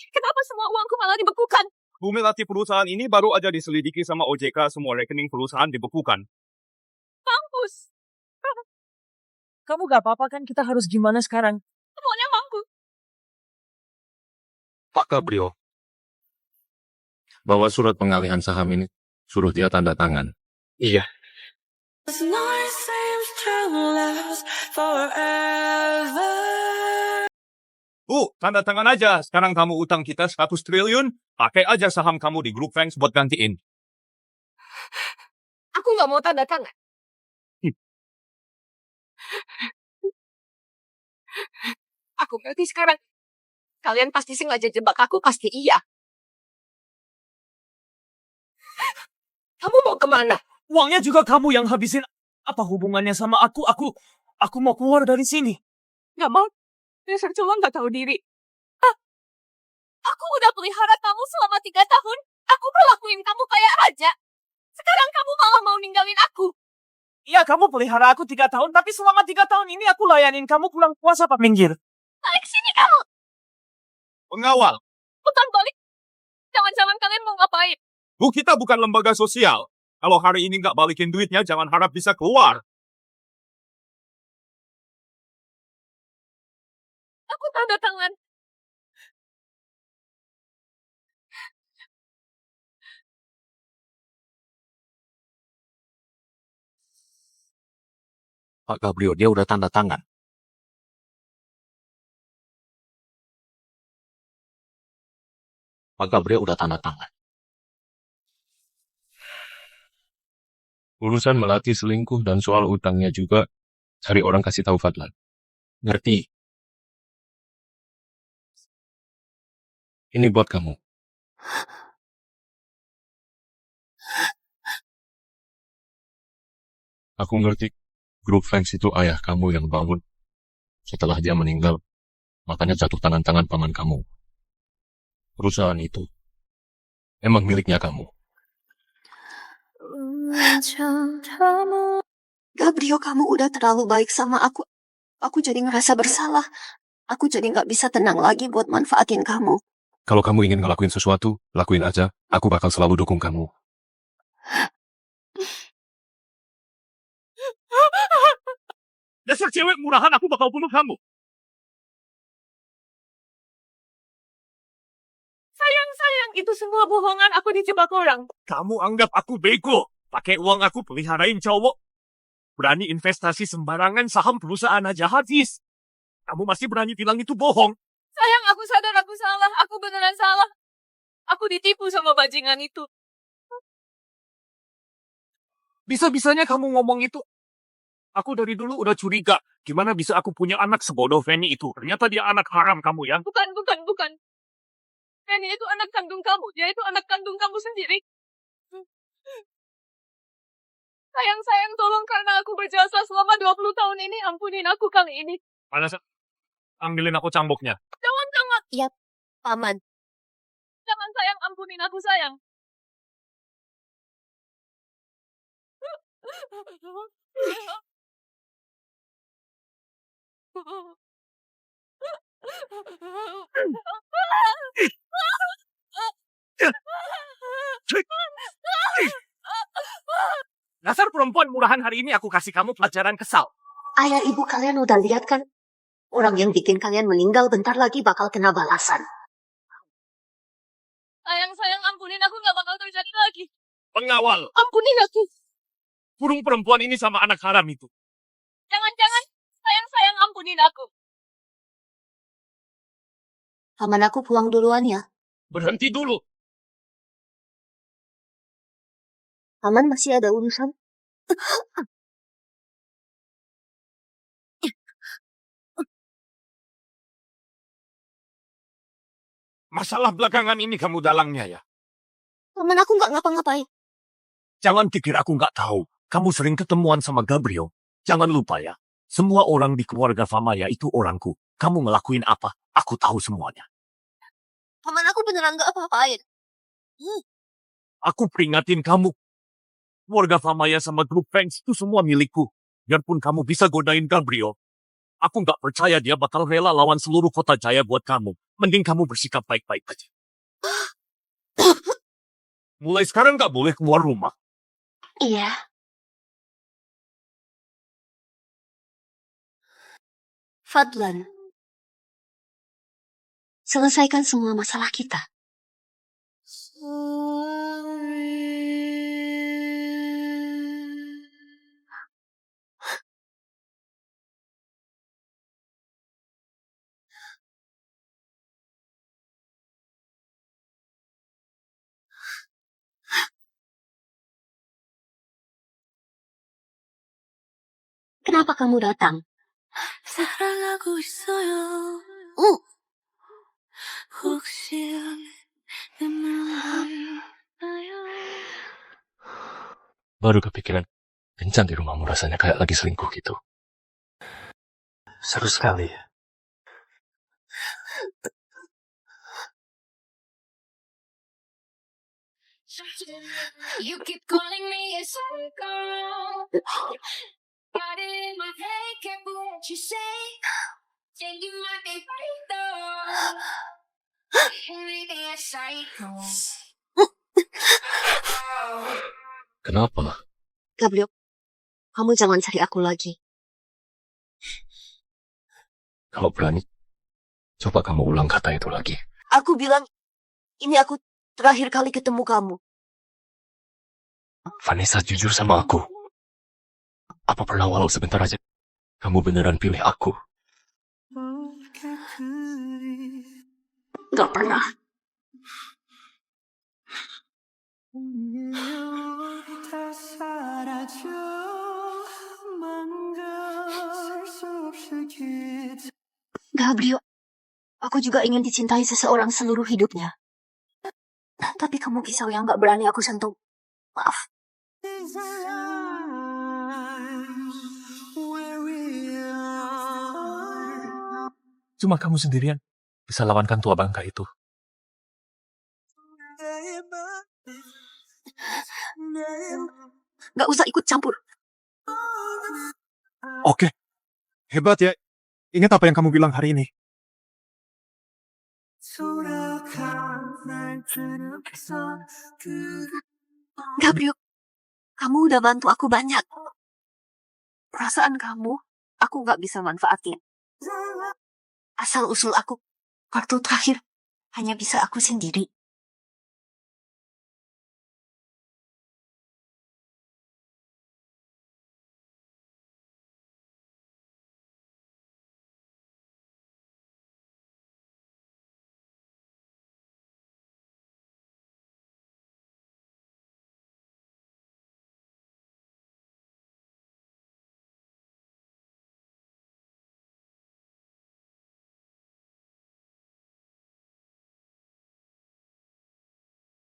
Kenapa semua uangku malah dibekukan? Bu Melati, perusahaan ini baru aja diselidiki sama OJK, semua rekening perusahaan dibekukan. Mampus. Kamu gak apa-apa kan? Kita harus gimana sekarang? Semuanya mampus. Pak Gabriel, bawa surat pengalihan saham ini. Suruh dia tanda tangan. Iya. Bu, tanda tangan aja. Sekarang kamu utang kita 100 triliun, pakai aja saham kamu di grup Fangs buat gantiin. Aku nggak mau tanda tangan. Aku ngerti sekarang. Kalian pasti sengaja jebak aku, pasti iya. Kamu mau kemana? Uangnya juga kamu yang habisin. Apa hubungannya sama aku? Aku mau keluar dari sini. Gak mau. Dasar cowok gak tahu diri. Ah, aku udah pelihara kamu selama 3 tahun. Aku perlakuin kamu kayak raja. Sekarang kamu malah mau ninggalin aku. Iya, kamu pelihara aku 3 tahun, tapi selama 3 tahun ini aku layanin kamu pulang puasa apa minggir. Balik sini kamu. Pengawal, Bukan balik. Jangan-jangan kalian mau ngapain? Bu, kita bukan lembaga sosial. Kalau hari ini nggak balikin duitnya, jangan harap bisa keluar. Aku tanda tangan. Pak Gabriel, dia udah tanda tangan. Pak Gabriel udah tanda tangan. Urusan Melati selingkuh dan soal utangnya juga, cari orang kasih tahu Fadlan. Ngerti? Ini buat kamu. Aku ngerti, grup fans itu ayah kamu yang bangun. Setelah dia meninggal, makanya jatuh tangan-tangan paman kamu. Perusahaan itu emang miliknya kamu. Gabriel, kamu udah terlalu baik sama aku. Aku jadi ngerasa bersalah. Aku jadi gak bisa tenang lagi buat manfaatin kamu. Kalau kamu ingin ngelakuin sesuatu, lakuin aja. Aku bakal selalu dukung kamu. Dasar cewek murahan, aku bakal bunuh kamu. Sayang, itu semua bohongan. Aku dijebak orang. Kamu anggap aku bego. Pakai uang aku peliharain cowok. Berani investasi sembarangan saham perusahaan aja habis. Kamu masih berani bilang itu bohong. Sayang, aku sadar aku salah. Aku beneran salah. Aku ditipu sama bajingan itu. Bisa-bisanya kamu ngomong itu. Aku dari dulu udah curiga. Gimana bisa aku punya anak sebodoh Fanny itu? Ternyata dia anak haram kamu ya. Bukan. Penny itu anak kandung kamu. Dia itu anak kandung kamu sendiri. Sayang, tolong karena aku berjasa selama 20 tahun ini. Ampunin aku kali ini. Mana sih? Ambilin aku cambuknya. Jangan. Iya, Paman. Jangan sayang, ampunin aku sayang. Dasar perempuan murahan, hari ini aku kasih kamu pelajaran kesal. Ayah ibu kalian udah lihat kan? Orang yang bikin kalian meninggal bentar lagi bakal kena balasan. Sayang, ampunin aku gak bakal terjadi lagi. Pengawal, Ampunin aku. burung perempuan ini sama anak haram itu. Jangan. Sayang, ampunin aku. Paman aku pulang duluan ya. Berhenti dulu. Paman masih ada urusan. Masalah belakangan ini kamu dalangnya ya. Paman aku gak ngapa-ngapain. Jangan pikir aku nggak tahu. Kamu sering ketemuan sama Gabriel. Jangan lupa ya. Semua orang di keluarga Famaya itu orangku. Kamu ngelakuin apa? Aku tahu semuanya. Paman aku beneran gak apa-apain. Aku peringatin kamu. Keluarga Famaya sama grup fans itu semua milikku. Biarpun kamu bisa godain Gabriel, aku nggak percaya dia bakal rela lawan seluruh kota Jaya buat kamu. Mending kamu bersikap baik-baik aja. Mulai sekarang nggak boleh keluar rumah. Iya. Fadlan. Selesaikan semua masalah kita. Kenapa kamu datang? 사랑하고 있어요. Baru kepikiran, kencan di rumahmu rasanya kayak lagi selingkuh gitu. Seru sekali ya. You keep calling me a psycho. Got it in my head, careful what you say. Think you might be right though. Maybe a psycho. Kenapa? Gabriel, kamu jangan cari aku lagi. Kalau berani, coba kamu ulang kata itu lagi. Aku bilang, ini aku terakhir kali ketemu kamu. Vanessa, jujur sama aku. Apa pernah walau sebentar aja, kamu beneran pilih aku? Gak pernah. Gabriel, aku juga ingin dicintai seseorang seluruh hidupnya. Tapi kamu pisau yang gak berani aku sentuh. Maaf. Cuma kamu sendirian bisa lawankan tua bangka itu. Gak usah ikut campur. Oke. Hebat ya. Ingat apa yang kamu bilang hari ini. Gabriel, kamu udah bantu aku banyak. Perasaan kamu, aku gak bisa manfaatin. Asal-usul aku, kartu terakhir, hanya bisa aku sendiri.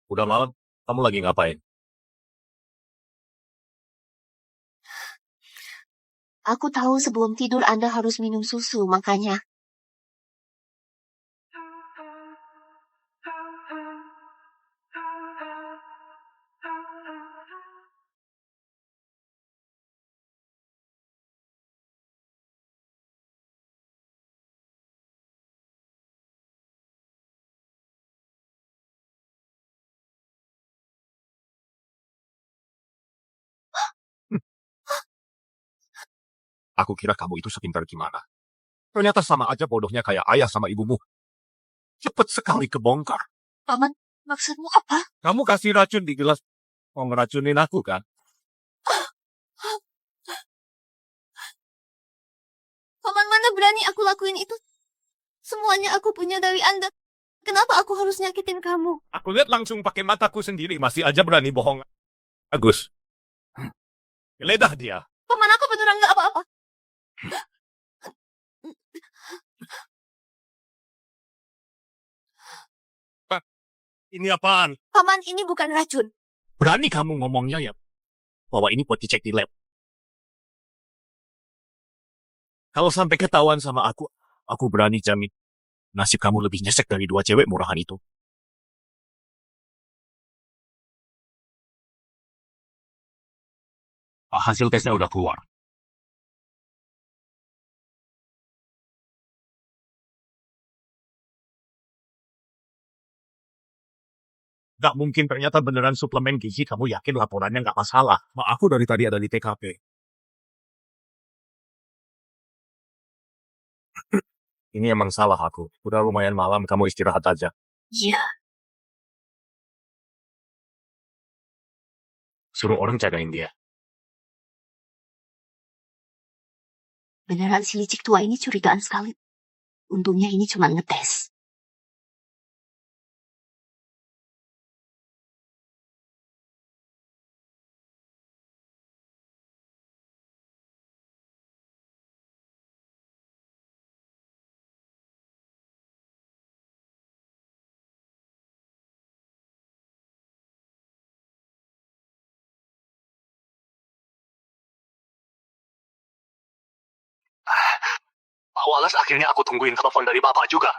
Udah malam, kamu lagi ngapain? Aku tahu sebelum tidur Anda harus minum susu, makanya. Aku kira kamu itu sepintar gimana. Ternyata sama aja bodohnya kayak ayah sama ibumu. Cepet sekali kebongkar. Paman, maksudmu apa? Kamu kasih racun di gelas. Mau ngeracunin aku kan? Paman, mana berani aku lakuin itu? Semuanya aku punya dari Anda. Kenapa aku harus nyakitin kamu? Aku lihat langsung pakai mataku sendiri. Masih aja berani bohong. Agus. Geledah dia. Paman, aku beneran gak apa-apa. Ini apaan? Paman, ini bukan racun. Berani kamu ngomongnya ya? Bahwa ini buat dicek di lab. Kalau sampai ketahuan sama aku berani jamin. Nasib kamu lebih nyesek dari 2 cewek murahan itu. Hasil tesnya udah keluar. Gak mungkin ternyata beneran suplemen gizi, kamu yakin laporannya gak masalah. Aku dari tadi ada di TKP. Ini emang salah aku. Udah lumayan malam, kamu istirahat aja. Iya. Suruh orang jagain dia. Beneran si licik tua ini curigaan sekali. Untungnya ini cuma ngetes. Pak Wallace, akhirnya aku tungguin telepon dari Bapak juga.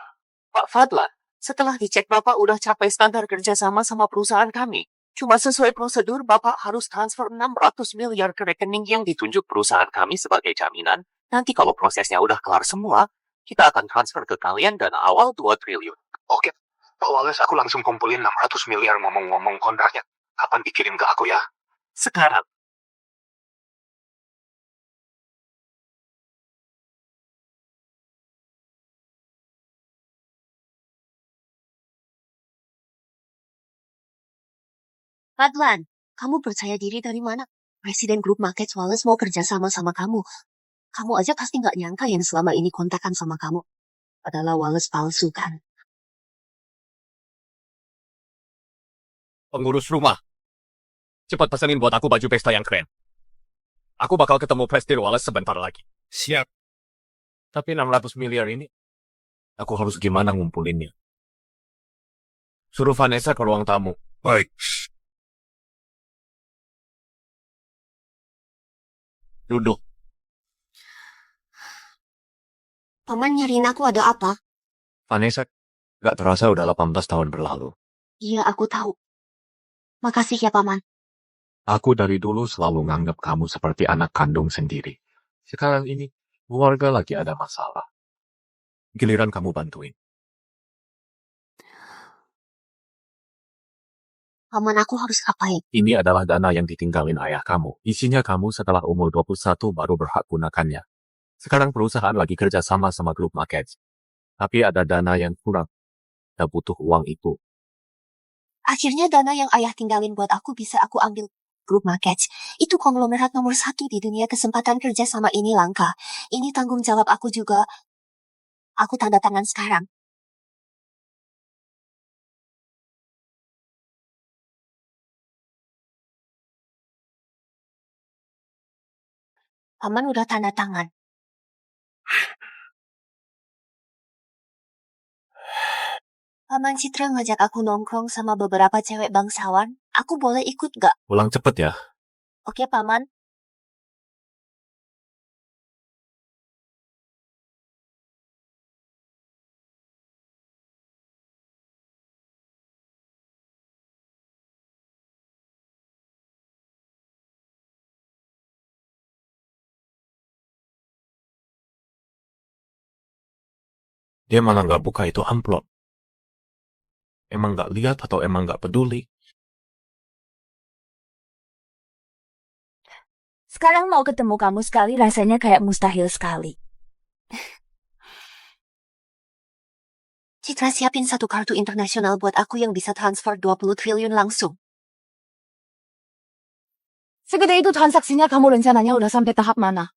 Pak Fadlan, setelah dicek Bapak udah capai standar kerjasama sama perusahaan kami. Cuma sesuai prosedur, Bapak harus transfer 600 miliar ke rekening yang ditunjuk perusahaan kami sebagai jaminan. Nanti kalau prosesnya udah kelar semua, kita akan transfer ke kalian dana awal 2 triliun. Oke, Pak Wallace, aku langsung kumpulin 600 miliar ngomong-ngomong kontraknya. Kapan dikirim ke aku ya? Sekarang. Fadlan, kamu percaya diri dari mana? Presiden Grup Markets Wallace mau kerja sama kamu. Kamu aja pasti nggak nyangka yang selama ini kontakan sama kamu adalah Wallace palsu kan? Pengurus rumah. Cepat pesenin buat aku baju pesta yang keren. Aku bakal ketemu Presiden Wallace sebentar lagi. Siap. Tapi 600 miliar ini, aku harus gimana ngumpulinnya? Suruh Vanessa ke ruang tamu. Baik. Duduk. Paman nyariin aku ada apa? Vanessa, gak terasa udah 18 tahun berlalu. Iya, aku tahu. Makasih ya, Paman. Aku dari dulu selalu nganggap kamu seperti anak kandung sendiri. Sekarang ini, keluarga lagi ada masalah. Giliran kamu bantuin. Paman, aku harus apain? Ini adalah dana yang ditinggalin ayah kamu. Isinya kamu setelah umur 21 baru berhak gunakannya. Sekarang perusahaan lagi kerja sama Grup Markets. Tapi ada dana yang kurang. Kita butuh uang itu. Akhirnya dana yang ayah tinggalin buat aku bisa aku ambil. Grup Markets itu konglomerat nomor 1 di dunia, kesempatan kerja sama ini langka. Ini tanggung jawab aku juga. Aku tanda tangan sekarang. Paman udah tanda tangan. Paman Citra ngajak aku nongkrong sama beberapa cewek bangsawan. Aku boleh ikut gak? Pulang cepet ya. Oke, Paman. Dia malah nggak buka itu amplop. Emang nggak lihat atau emang nggak peduli? Sekarang mau ketemu kamu sekali rasanya kayak mustahil sekali. Citra siapin satu kartu internasional buat aku yang bisa transfer 20 triliun langsung. Segede itu transaksinya, kamu rencananya udah sampai tahap mana?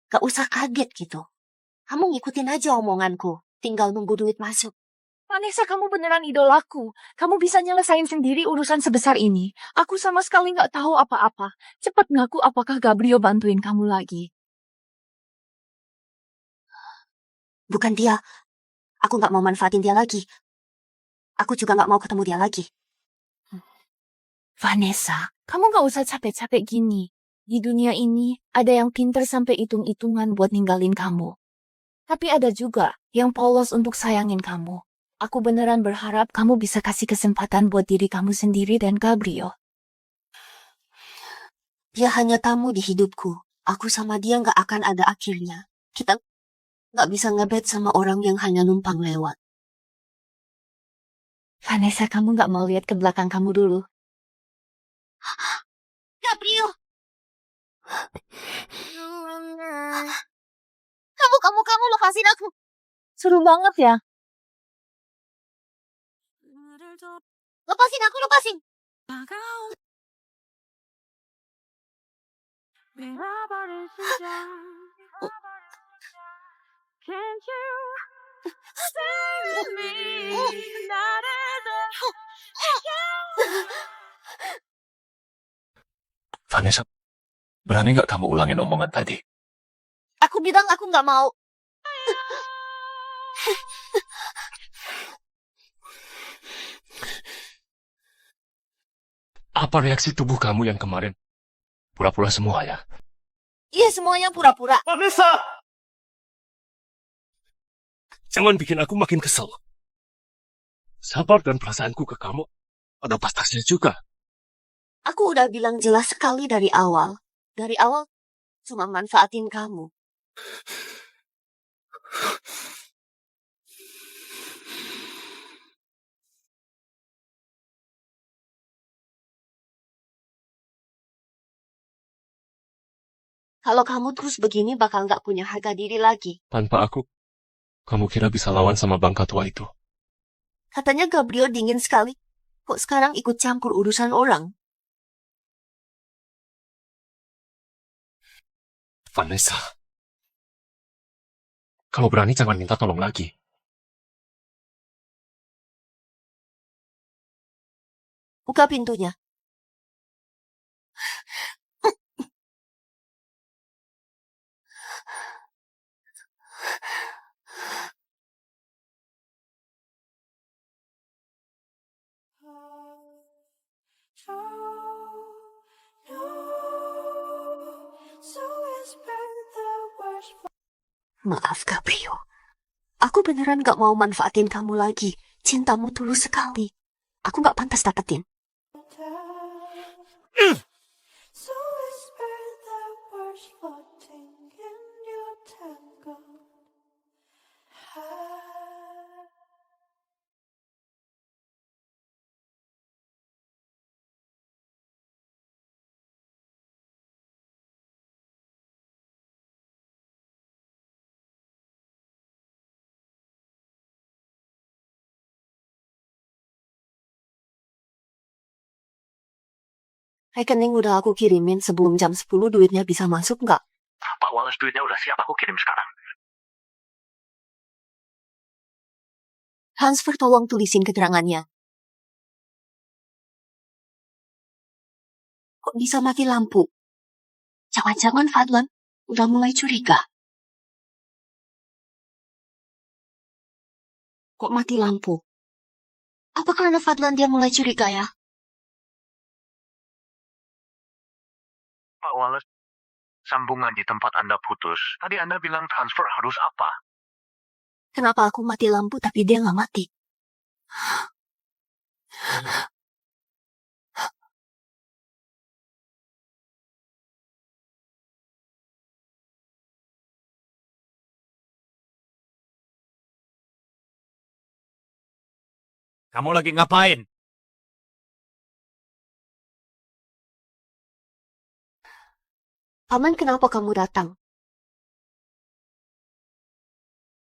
Gak usah kaget gitu. Kamu ngikutin aja omonganku. Tinggal nunggu duit masuk. Vanessa, kamu beneran idolaku. Kamu bisa nyelesain sendiri urusan sebesar ini. Aku sama sekali nggak tahu apa-apa. Cepat ngaku apakah Gabriel bantuin kamu lagi. Bukan dia. Aku nggak mau manfaatin dia lagi. Aku juga nggak mau ketemu dia lagi. Vanessa, kamu nggak usah capek-capek gini. Di dunia ini, ada yang pinter sampai hitung-hitungan buat ninggalin kamu. Tapi ada juga yang polos untuk sayangin kamu. Aku beneran berharap kamu bisa kasih kesempatan buat diri kamu sendiri dan Gabriel. Dia hanya tamu di hidupku. Aku sama dia nggak akan ada akhirnya. Kita nggak bisa ngebet sama orang yang hanya numpang lewat. Vanessa, kamu nggak mau lihat ke belakang kamu dulu? Gabriel! Kamu lepasin aku. Seru banget ya. Lepasin. Vanessa, berani nggak kamu ulangin omongan tadi? Aku bilang aku nggak mau. Apa reaksi tubuh kamu yang kemarin? Pura-pura semua ya. Iya, semuanya pura-pura. Vanessa! Jangan bikin aku makin kesel. Sabar dan perasaanku ke kamu ada batasnya juga. Aku udah bilang jelas sekali dari awal. Dari awal cuma manfaatin kamu. Kalau kamu terus begini bakal nggak punya harga diri lagi. Tanpa aku, kamu kira bisa lawan sama bangka tua itu? Katanya Gabriel dingin sekali. Kok sekarang ikut campur urusan orang? Vanessa. Kalau berani jangan minta tolong lagi. Buka pintunya. Maaf, Gabriel. Aku beneran gak mau manfaatin kamu lagi. Cintamu tulus sekali. Aku gak pantas dapetin. Rekening udah aku kirimin sebelum jam 10 duitnya bisa masuk nggak? Pak Wallace, duitnya udah siap, aku kirim sekarang. Transfer tolong tulisin keterangannya. Kok bisa mati lampu? Jangan-jangan Fadlan udah mulai curiga. Kok mati lampu? Apa karena Fadlan dia mulai curiga ya? Pak Wallace, sambungan di tempat Anda putus. Tadi Anda bilang transfer harus apa? Kenapa aku mati lampu tapi dia nggak mati? Kamu lagi ngapain? Paman, kenapa kamu datang?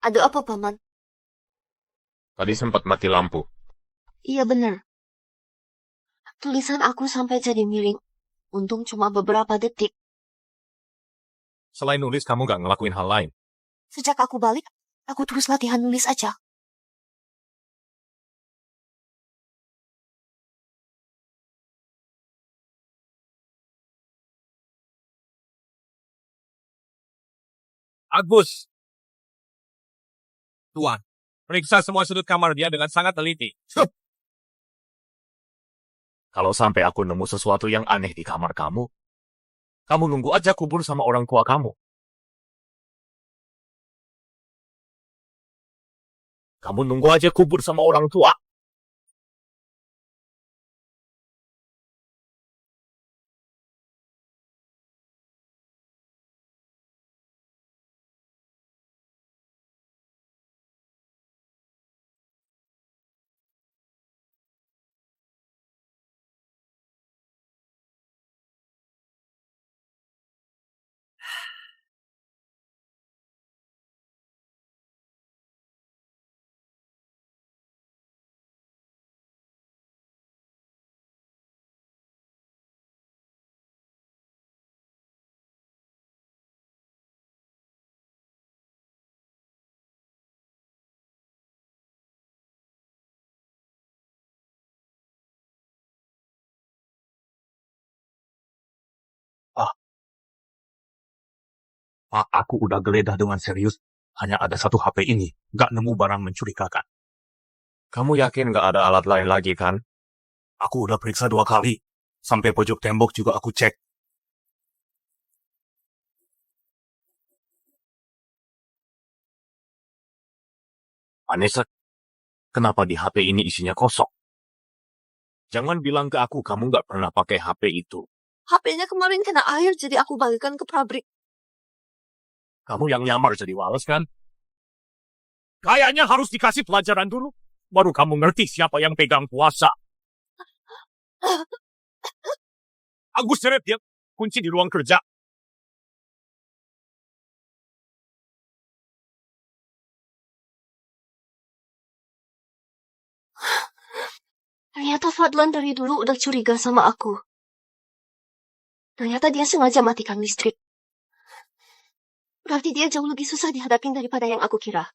Ada apa, Paman? Tadi sempat mati lampu. Iya bener. Tulisan aku sampai jadi miring. Untung cuma beberapa detik. Selain nulis, kamu gak ngelakuin hal lain. Sejak aku balik, aku terus latihan nulis aja. Agus. Tuan, periksa semua sudut kamar dia dengan sangat teliti. Kalau sampai aku nemu sesuatu yang aneh di kamar kamu nunggu aja kubur sama orang tua kamu. Kamu nunggu aja kubur sama orang tua. Pak, aku udah geledah dengan serius. Hanya ada satu HP ini. Gak nemu barang mencurigakan. Kamu yakin gak ada alat lain lagi, kan? Aku udah periksa 2 kali. Sampai pojok tembok juga aku cek. Vanessa, kenapa di HP ini isinya kosong? Jangan bilang ke aku kamu nggak pernah pakai HP itu. HP-nya kemarin kena air, jadi aku balikkan ke pabrik. Kamu yang nyamar jadi Wallace kan? Kayaknya harus dikasih pelajaran dulu. Baru kamu ngerti siapa yang pegang kuasa. Agus seret dia kunci di ruang kerja. Ternyata Fadlan dari dulu udah curiga sama aku. Ternyata dia sengaja matikan listrik. Berarti dia jauh lebih susah dihadapin daripada yang aku kira.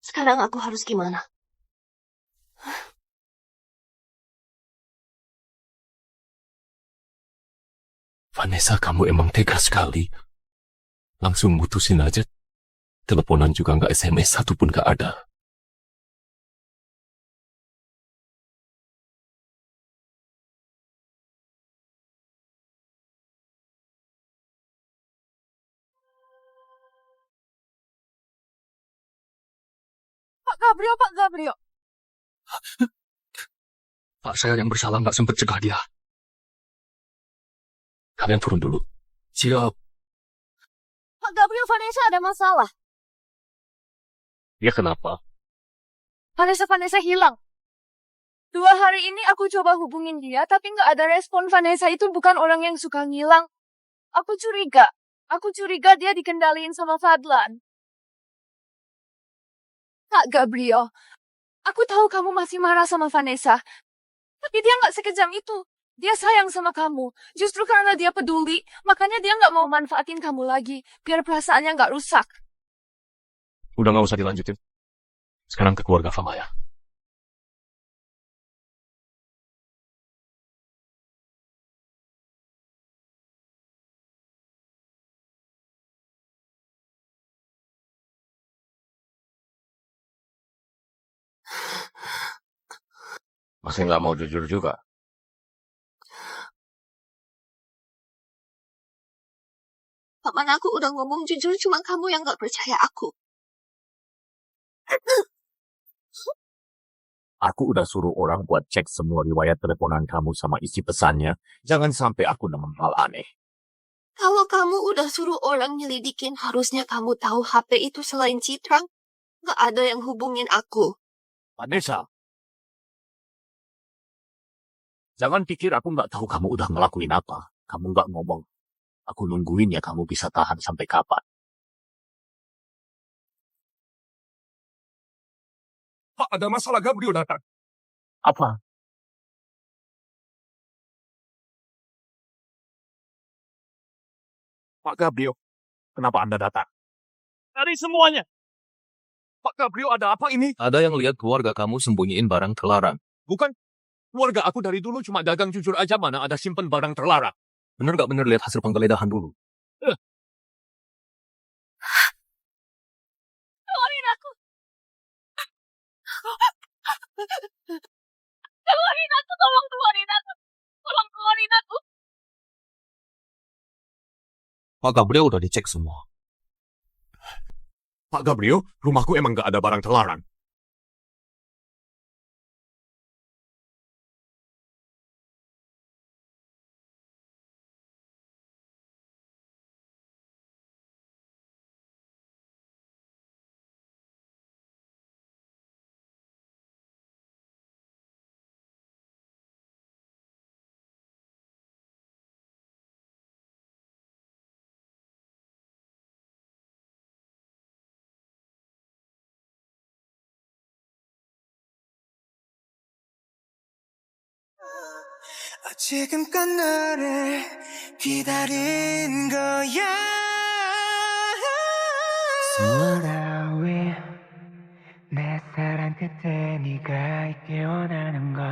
Sekarang aku harus gimana? Vanessa, kamu emang tega sekali. Langsung mutusin aja. Teleponan juga nggak, SMS satupun nggak ada. Pak Gabriel, Pak Gabriel. Pak, saya yang bersalah nggak sempat cegah dia. Kalian turun dulu. Siap. Pak Gabriel, Vanessa ada masalah. Dia kenapa? Vanessa hilang. 2 hari ini aku coba hubungin dia, tapi nggak ada respon. Vanessa itu bukan orang yang suka ngilang. Aku curiga dia dikendaliin sama Fadlan. Kak Gabriel, aku tahu kamu masih marah sama Vanessa. Tapi dia nggak sekejam itu. Dia sayang sama kamu. Justru karena dia peduli, makanya dia nggak mau manfaatin kamu lagi, biar perasaannya nggak rusak. Udah nggak usah dilanjutin. Sekarang ke keluarga Famaya. Masih nggak mau jujur juga. Paman aku udah ngomong jujur, cuma kamu yang gak percaya aku. Aku udah suruh orang buat cek semua riwayat teleponan kamu sama isi pesannya. Jangan sampai aku nemu hal aneh. Kalau kamu udah suruh orang nyelidikin, harusnya kamu tahu HP itu selain Citra, gak ada yang hubungin aku. Vanessa, jangan pikir aku nggak tahu kamu udah ngelakuin apa. Kamu nggak ngomong. Aku nungguin ya kamu bisa tahan sampai kapan. Pak, ada masalah Gabriel datang. Apa? Pak Gabriel, kenapa Anda datang? Dari semuanya. Pak Gabriel, ada apa ini? Ada yang lihat keluarga kamu sembunyiin barang terlarang. Bukan. Keluarga aku dari dulu cuma dagang jujur aja, mana ada simpen barang terlarang. Bener nggak bener lihat hasil penggeledahan dulu? Keluarin aku. Keluarin aku, tolong keluarin aku. Tolong keluarin aku. Pak Gabriel udah dicek semua. Pak Gabriel, rumahku emang nggak ada barang terlarang. 지금껏 너를 기다린 거야. So what are we? 내 사랑 끝에 네가 있길 원하는 걸.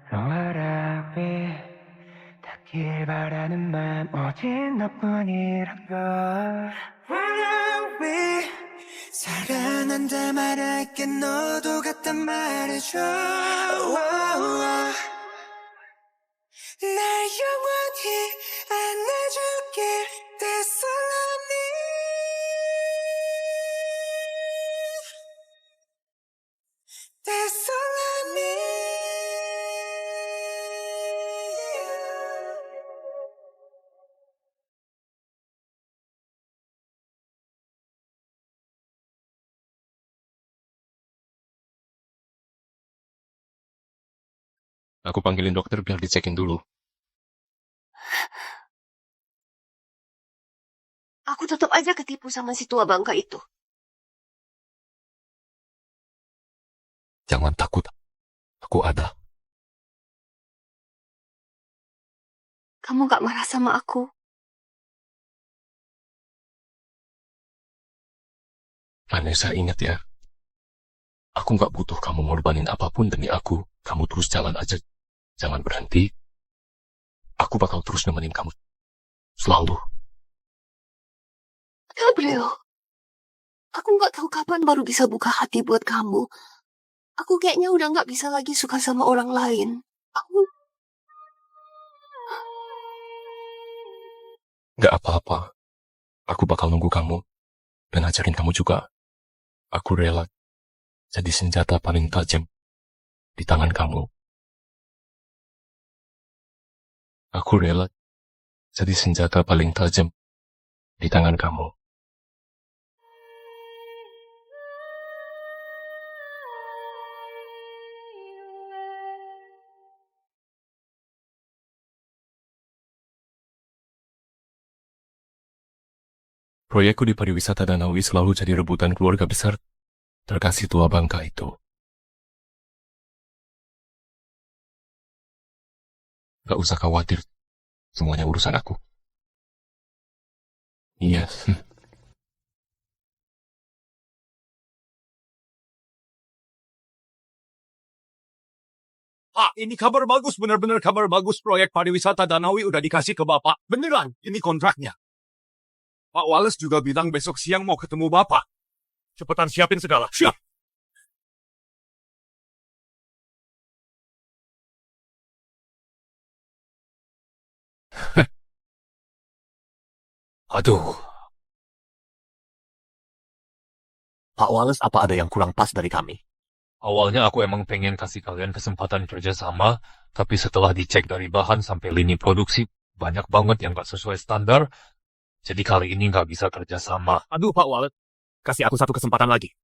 So what are we? 닿길 바라는 맘 오직 너뿐이란 걸. What are we? 사랑한다 말할게 너도 같단 말해줘. 날 영원히 안아줄게. 됐어. Aku panggilin dokter biar dicekin dulu. Aku tetap aja ketipu sama si tua bangka itu. Jangan takut. Aku ada. Kamu gak marah sama aku? Vanessa, ingat ya. Aku gak butuh kamu ngorbanin apapun demi aku. Kamu terus jalan aja. Jangan berhenti. Aku bakal terus nemenin kamu. Selalu. Gabriel, aku gak tahu kapan baru bisa buka hati buat kamu. Aku kayaknya udah gak bisa lagi suka sama orang lain. Gak apa-apa. Aku bakal nunggu kamu. Dan ajarin kamu juga. Aku rela jadi senjata paling tajam di tangan kamu. Aku rela jadi senjata paling tajam di tangan kamu. Proyekku di pariwisata Danawi selalu jadi rebutan keluarga besar terkasih tua bangka itu. Gak usah khawatir, semuanya urusan aku. Iya. Pak, ini kabar bagus, benar-benar kabar bagus. Proyek pariwisata Danawi udah dikasih ke Bapak. Beneran, ini kontraknya. Pak Wallace juga bilang besok siang mau ketemu Bapak. Cepetan siapin segala. Siap. Aduh. Pak Wallace, apa ada yang kurang pas dari kami? Awalnya aku emang pengen kasih kalian kesempatan kerjasama, tapi setelah dicek dari bahan sampai lini produksi, banyak banget yang gak sesuai standar, jadi kali ini gak bisa kerjasama. Aduh, Pak Wallace. Kasih aku satu kesempatan lagi.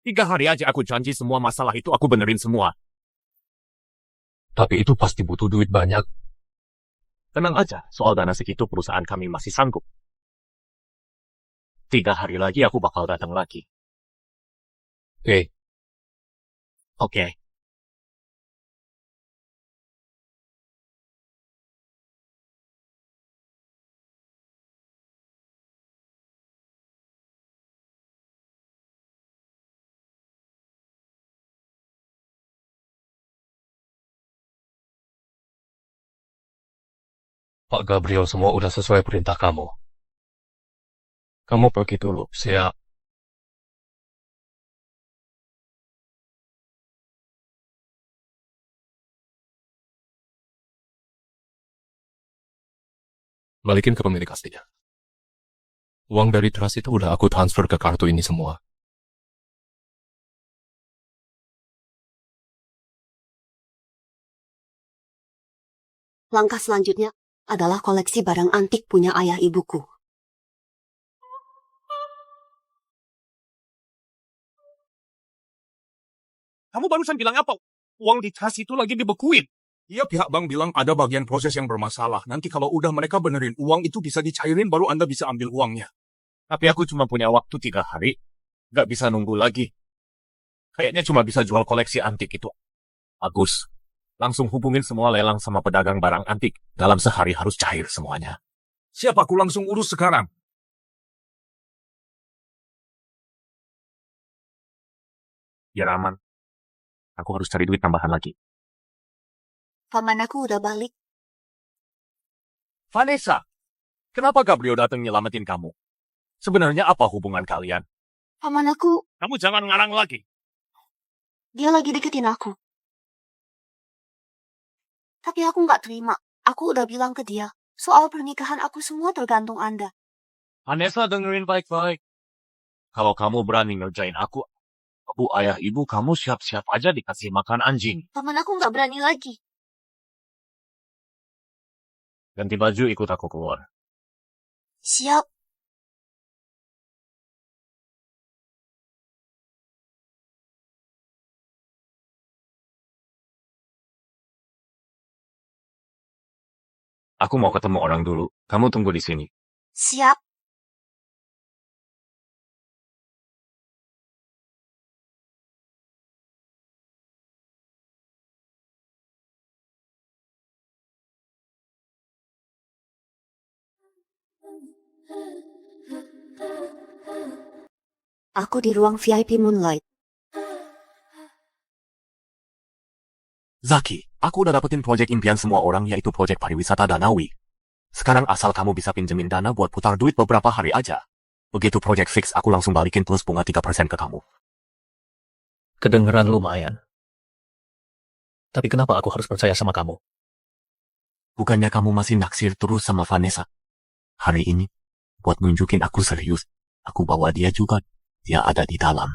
3 hari aja aku janji semua masalah itu aku benerin semua. Tapi itu pasti butuh duit banyak. Tenang aja, soal dana segitu perusahaan kami masih sanggup. 3 hari lagi aku bakal datang lagi. Oke. Oke. Pak Gabriel, semua udah sesuai perintah kamu. Kamu pergi dulu, siap. Balikin ke pemilik aslinya. Uang dari trust itu udah aku transfer ke kartu ini semua. Langkah selanjutnya adalah koleksi barang antik punya ayah ibuku. Kamu barusan bilang apa? Uang di tas itu lagi dibekuin. Iya, pihak bank bilang ada bagian proses yang bermasalah. Nanti kalau udah mereka benerin uang itu bisa dicairin baru Anda bisa ambil uangnya. Tapi aku cuma punya waktu 3 hari. Gak bisa nunggu lagi. Kayaknya cuma bisa jual koleksi antik itu. Agus, langsung hubungin semua lelang sama pedagang barang antik. Dalam sehari harus cair semuanya. Siapa aku langsung urus sekarang? Biar aman. Aku harus cari duit tambahan lagi. Paman aku udah balik. Vanessa, kenapa Gabriel datang nyelamatin kamu? Sebenarnya apa hubungan kalian? Paman aku, Kamu jangan ngarang lagi. dia lagi deketin aku. Tapi aku nggak terima. Aku udah bilang ke dia, soal pernikahan aku semua tergantung Anda. Vanessa, dengerin baik-baik. Kalau kamu berani ngerjain aku, ayah ibu kamu siap-siap aja dikasih makan anjing. Paman aku nggak berani lagi. Ganti baju ikut aku keluar. Siap. Aku mau ketemu orang dulu. Kamu tunggu di sini. Siap. Aku di ruang VIP Moonlight. Zaki, aku udah dapetin proyek impian semua orang yaitu proyek pariwisata Danawi. Sekarang asal kamu bisa pinjemin dana buat putar duit beberapa hari aja. Begitu proyek fix aku langsung balikin plus bunga 3% ke kamu. Kedengeran lumayan. Tapi kenapa aku harus percaya sama kamu? Bukannya kamu masih naksir terus sama Vanessa? Hari ini, buat nunjukin aku serius, aku bawa dia juga. Dia ada di dalam.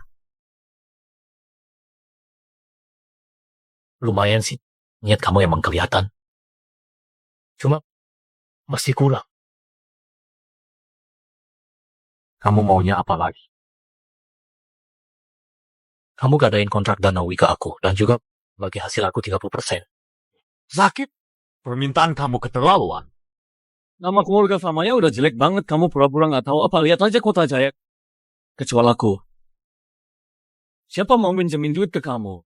Lumayan sih. Niat kamu emang kelihatan. Cuma, masih kurang. Kamu maunya apa lagi? Kamu gadain kontrak Danawi ke aku, dan juga bagi hasil aku 30%. Zakit, permintaan kamu keterlaluan. Nama keluarga Famaya udah jelek banget, kamu pura-pura nggak tahu apa, lihat aja Kota Jaya. Kecuali aku. Siapa mau minjemin duit ke kamu?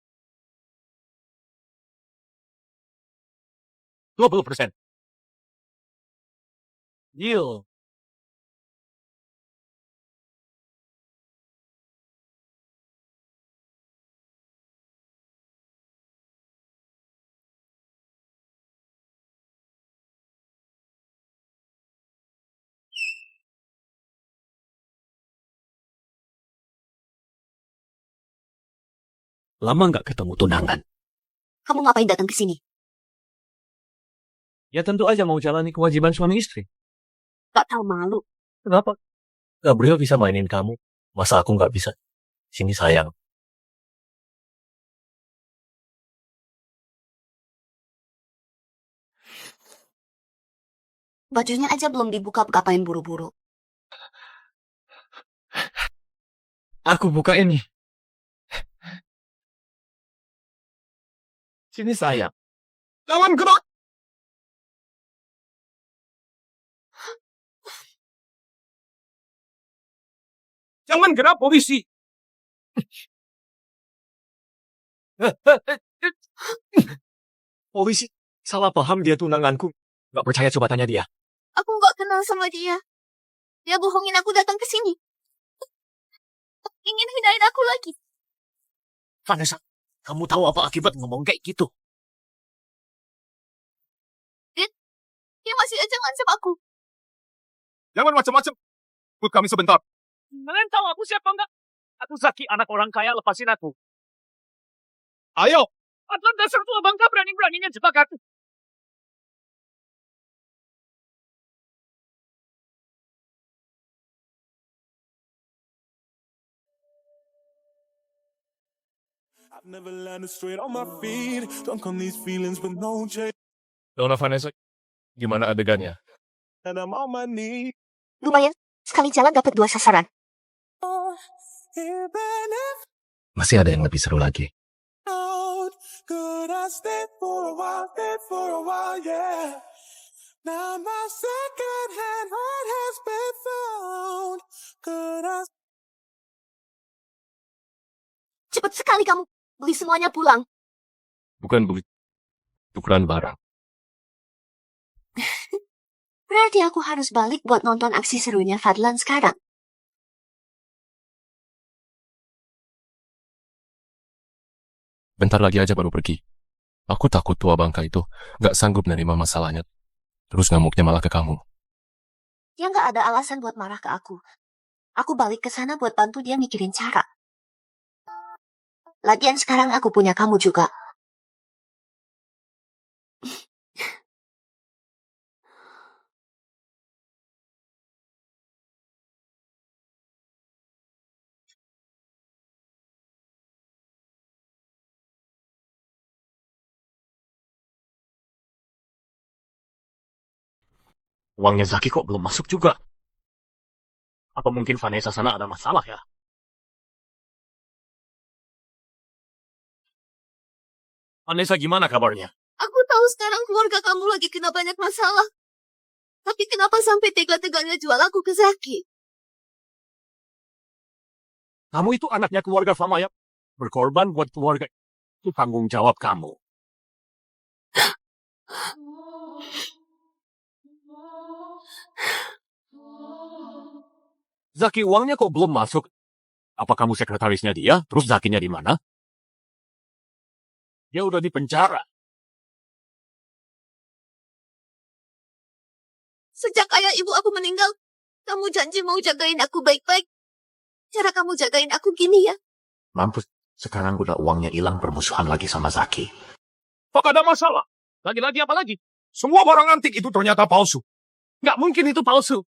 20%. Deal. Lama nggak ketemu tunangan. Kamu ngapain datang ke sini? Ya tentu aja mau jalani kewajiban suami istri. Gak tahu malu. Kenapa? Gabriel bisa mainin kamu. Masa aku nggak bisa? Sini sayang. Bajunya aja belum dibuka, ngapain buru-buru? Aku buka ini. Sini sayang. Lawan gerak! Jangan gerak, polisi! Polisi, salah paham dia tunanganku. Gak percaya coba tanya dia. Aku nggak kenal sama dia. Dia bohongin aku datang ke sini. Ingin hindarin aku lagi. Vanessa, kamu tahu apa akibat ngomong kayak gitu? Dia masih aja ngancam aku. Jangan macam-macam. Ikut kami sebentar. Kalian tahu aku siapa enggak? Aku Zaki, anak orang kaya, lepasin aku. Ayo! Atlan dasar tua bangka berani-beraninya jebak aku. I've never landed straight on my feet. Drunk on these feelings with no change. Dona Vanessa, gimana adegannya? And I'm on my knees. Lumayan, sekali jalan dapat 2 sasaran. Even if Masih ada yang lebih seru lagi. out, could I stay for a while, yeah. Now my second hand heart has been found. Could I Cepet sekali kamu. Beli semuanya pulang. Bukan beli tukeran barang. Berarti aku harus balik buat nonton aksi serunya Fadlan sekarang. Bentar lagi aja baru pergi. Aku takut tua bangka itu gak sanggup nerima masalahnya. Terus ngamuknya malah ke kamu. Dia nggak ada alasan buat marah ke aku. Aku balik ke sana buat bantu dia mikirin cara. Lagian sekarang aku punya kamu juga. Uangnya Zaki kok belum masuk juga? Apa mungkin Vanessa sana ada masalah ya? Vanessa gimana kabarnya? Aku tahu sekarang keluarga kamu lagi kena banyak masalah. Tapi kenapa sampai tega-teganya jual aku ke Zaki? Kamu itu anaknya keluarga Famaya. Berkorban buat keluarga. Itu tanggung jawab kamu. Zaki, uangnya kok belum masuk? Apa kamu sekretarisnya dia? Terus Zakinya di mana? Dia udah di penjara. Sejak ayah ibu aku meninggal, kamu janji mau jagain aku baik-baik. Cara kamu jagain aku gini ya? Mampus, sekarang udah uangnya hilang bermusuhan lagi sama Zaki. Pak, ada masalah. Lagi-lagi apa lagi? Semua barang antik itu ternyata palsu. Nggak mungkin itu palsu.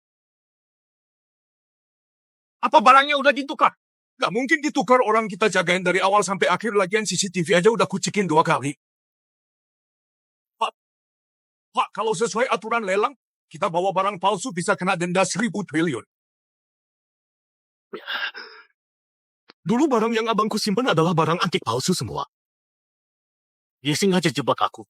Apa barangnya udah ditukar? Nggak mungkin ditukar, orang kita jagain dari awal sampai akhir, lagian CCTV aja udah kucikin 2 kali. Pak, kalau sesuai aturan lelang, kita bawa barang palsu bisa kena denda 1.000 triliun. Dulu barang yang abangku simpan adalah barang antik palsu semua. Dia sengaja jebak aku.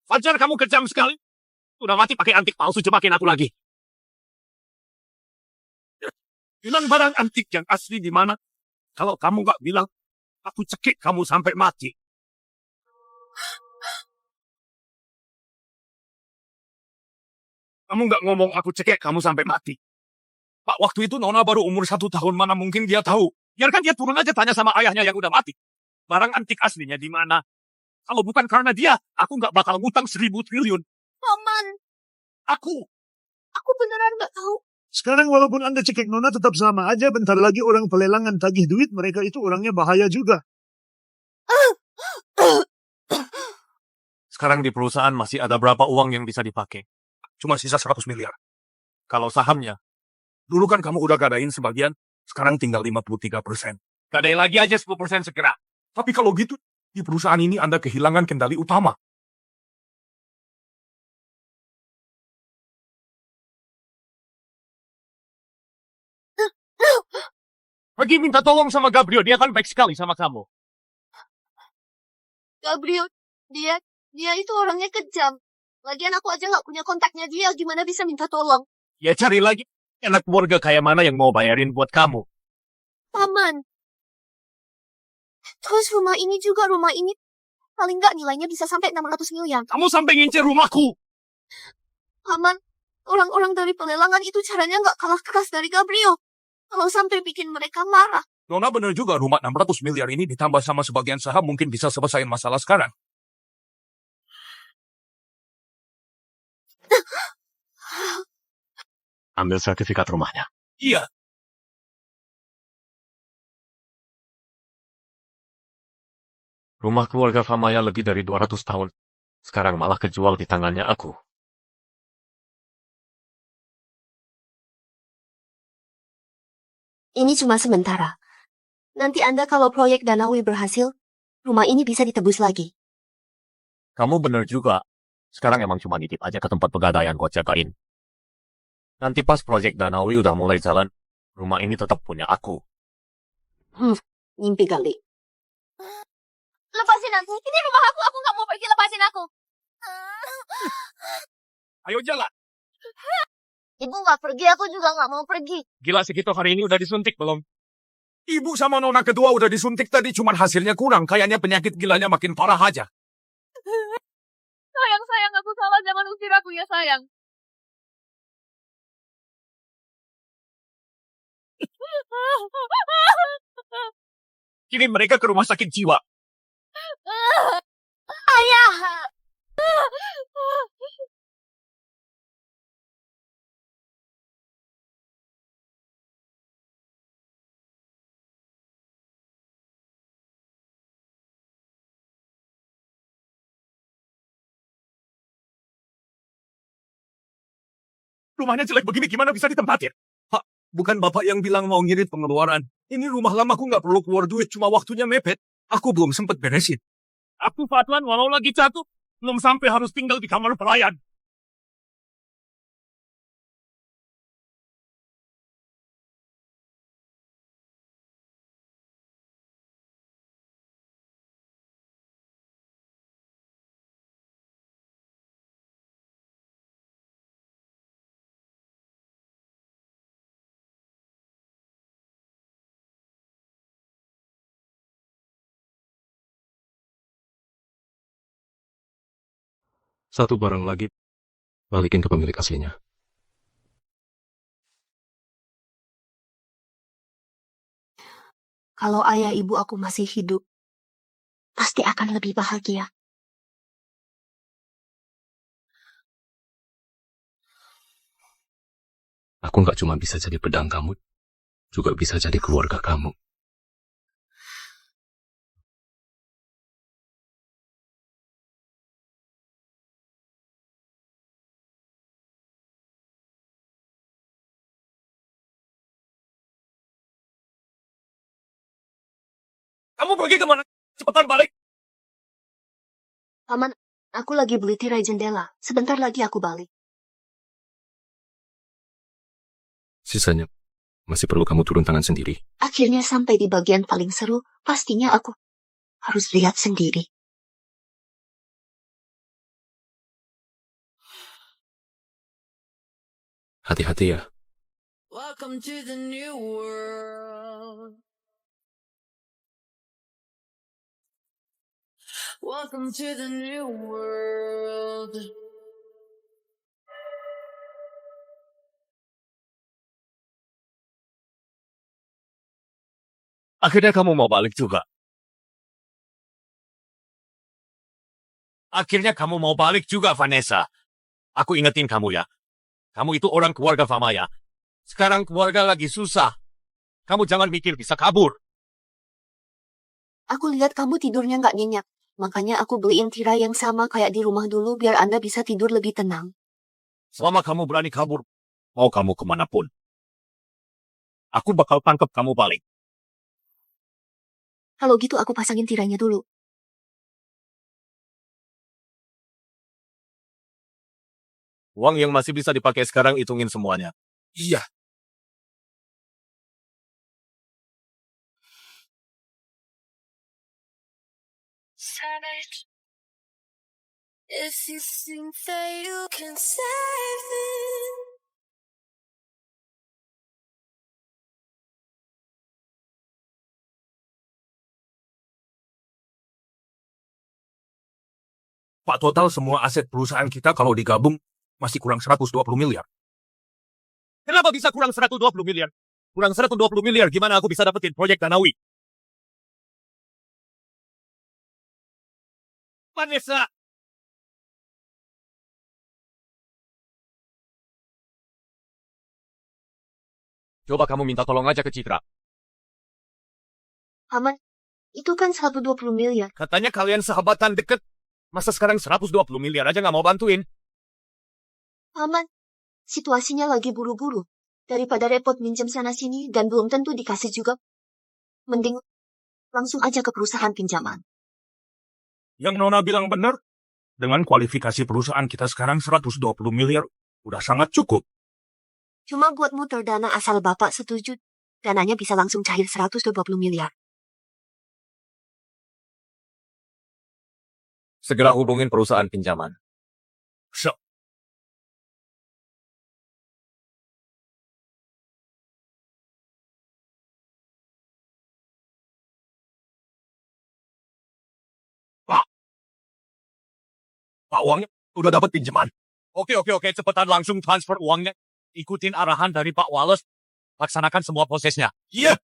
Fajar, kamu kejam sekali. Udah mati pakai antik palsu jebakin aku lagi. Bilang barang antik yang asli di mana? Kalau kamu nggak bilang, aku cekik kamu sampai mati. Kamu nggak ngomong aku cekik kamu sampai mati. Pak, waktu itu Nona baru umur 1 tahun, mana mungkin dia tahu. Biarkan dia turun aja tanya sama ayahnya yang udah mati. Barang antik aslinya di mana? Kalau bukan karena dia, aku nggak bakal ngutang 1.000 triliun. Paman, aku beneran nggak tahu. Sekarang walaupun Anda cekik Nona tetap sama aja, bentar lagi orang pelelangan tagih duit, mereka itu orangnya bahaya juga. Sekarang di perusahaan masih ada berapa uang yang bisa dipakai? Cuma sisa 100 miliar. Kalau sahamnya, Dulu kan kamu udah gadain sebagian, sekarang tinggal 53%. gadain lagi aja 10% segera. Tapi kalau gitu, di perusahaan ini Anda kehilangan kendali utama. Pergi minta tolong sama Gabriel, dia kan baik sekali sama kamu. Gabriel, dia itu orangnya kejam. Lagian aku aja nggak punya kontaknya dia, gimana bisa minta tolong? Ya cari lagi. Anak keluarga kayak mana yang mau bayarin buat kamu? Paman. Terus rumah ini paling nggak nilainya bisa sampai 600 miliar. Kamu sampai ngincer rumahku. Paman, orang-orang dari pelelangan itu caranya nggak kalah keras dari Gabriel. Kalau sampai bikin mereka marah. Nona bener juga, rumah 600 miliar ini ditambah sama sebagian saham mungkin bisa selesaiin masalah sekarang. Ambil sertifikat rumahnya. Iya. Rumah keluarga Famaya lebih dari 200 tahun. Sekarang malah kejual di tangannya aku. Ini cuma sementara. Nanti Anda kalau proyek Danawi berhasil, rumah ini bisa ditebus lagi. Kamu bener juga. Sekarang emang cuma nitip aja ke tempat pegadaian buat jagain. Nanti pas proyek Danawi udah mulai jalan, rumah ini tetap punya aku. Mimpi kali. Lepasin aku. Ini rumah aku nggak mau pergi, lepasin aku. Ayo jalan. Ibu nggak pergi, aku juga nggak mau pergi. Gila segitu hari ini udah disuntik belum? Ibu sama Nona kedua udah disuntik tadi, cuman hasilnya kurang. Kayaknya penyakit gilanya makin parah aja. Sayang, aku salah. Jangan usir aku ya, sayang. Kirim mereka ke rumah sakit jiwa. Ayah! Rumahnya jelek begini gimana bisa ditempatin? Pak, bukan Bapak yang bilang mau ngirit pengeluaran. Ini rumah lamaku nggak perlu keluar duit, cuma waktunya mepet. Aku belum sempet beresin. Aku Fatwan walau lagi jatuh, belum sampai harus tinggal di kamar pelayan. Satu barang lagi, balikin ke pemilik aslinya. Kalau ayah ibu aku masih hidup, pasti akan lebih bahagia. Aku nggak cuma bisa jadi pedang kamu, juga bisa jadi keluarga kamu. Kamu pergi kemana? Cepetan balik. Paman, aku lagi beli tirai jendela. Sebentar lagi aku balik. Sisanya, masih perlu kamu turun tangan sendiri. Akhirnya sampai di bagian paling seru, pastinya aku harus lihat sendiri. Hati-hati ya. Welcome to the new world. Welcome to the new world. Akhirnya kamu mau balik juga. Akhirnya kamu mau balik juga, Vanessa. Aku ingetin kamu ya. Kamu itu orang keluarga Famaya. Sekarang keluarga lagi susah. Kamu jangan mikir bisa kabur. Aku lihat kamu tidurnya nggak nyenyak. Makanya aku beliin tirai yang sama kayak di rumah dulu biar Anda bisa tidur lebih tenang. Selama kamu berani kabur, mau kamu kemanapun. Aku bakal tangkap kamu balik. Kalau gitu aku pasangin tirainya dulu. Uang yang masih bisa dipakai sekarang hitungin semuanya. Iya. Savage. If you think that you can save it. Pak, total semua aset perusahaan kita kalau digabung masih kurang 120 miliar. Kenapa bisa kurang 120 miliar? Kurang 120 miliar, gimana aku bisa dapetin proyek Danawi? Vanessa! Coba kamu minta tolong aja ke Citra. Paman, itu kan 120 miliar. Katanya kalian sahabatan deket. Masa sekarang 120 miliar aja nggak mau bantuin? Paman, situasinya lagi buru-buru. Daripada repot minjem sana-sini dan belum tentu dikasih juga. Mending langsung aja ke perusahaan pinjaman. Yang Nona bilang benar. Dengan kualifikasi perusahaan kita sekarang 120 miliar, udah sangat cukup. Cuma buat muter dana asal Bapak setuju. Dananya bisa langsung cair 120 miliar. Segera hubungin perusahaan pinjaman. So, Pak, uangnya udah dapat pinjaman. Oke, cepetan langsung transfer uangnya. Ikutin arahan dari Pak Wallace. Laksanakan semua prosesnya. Iya.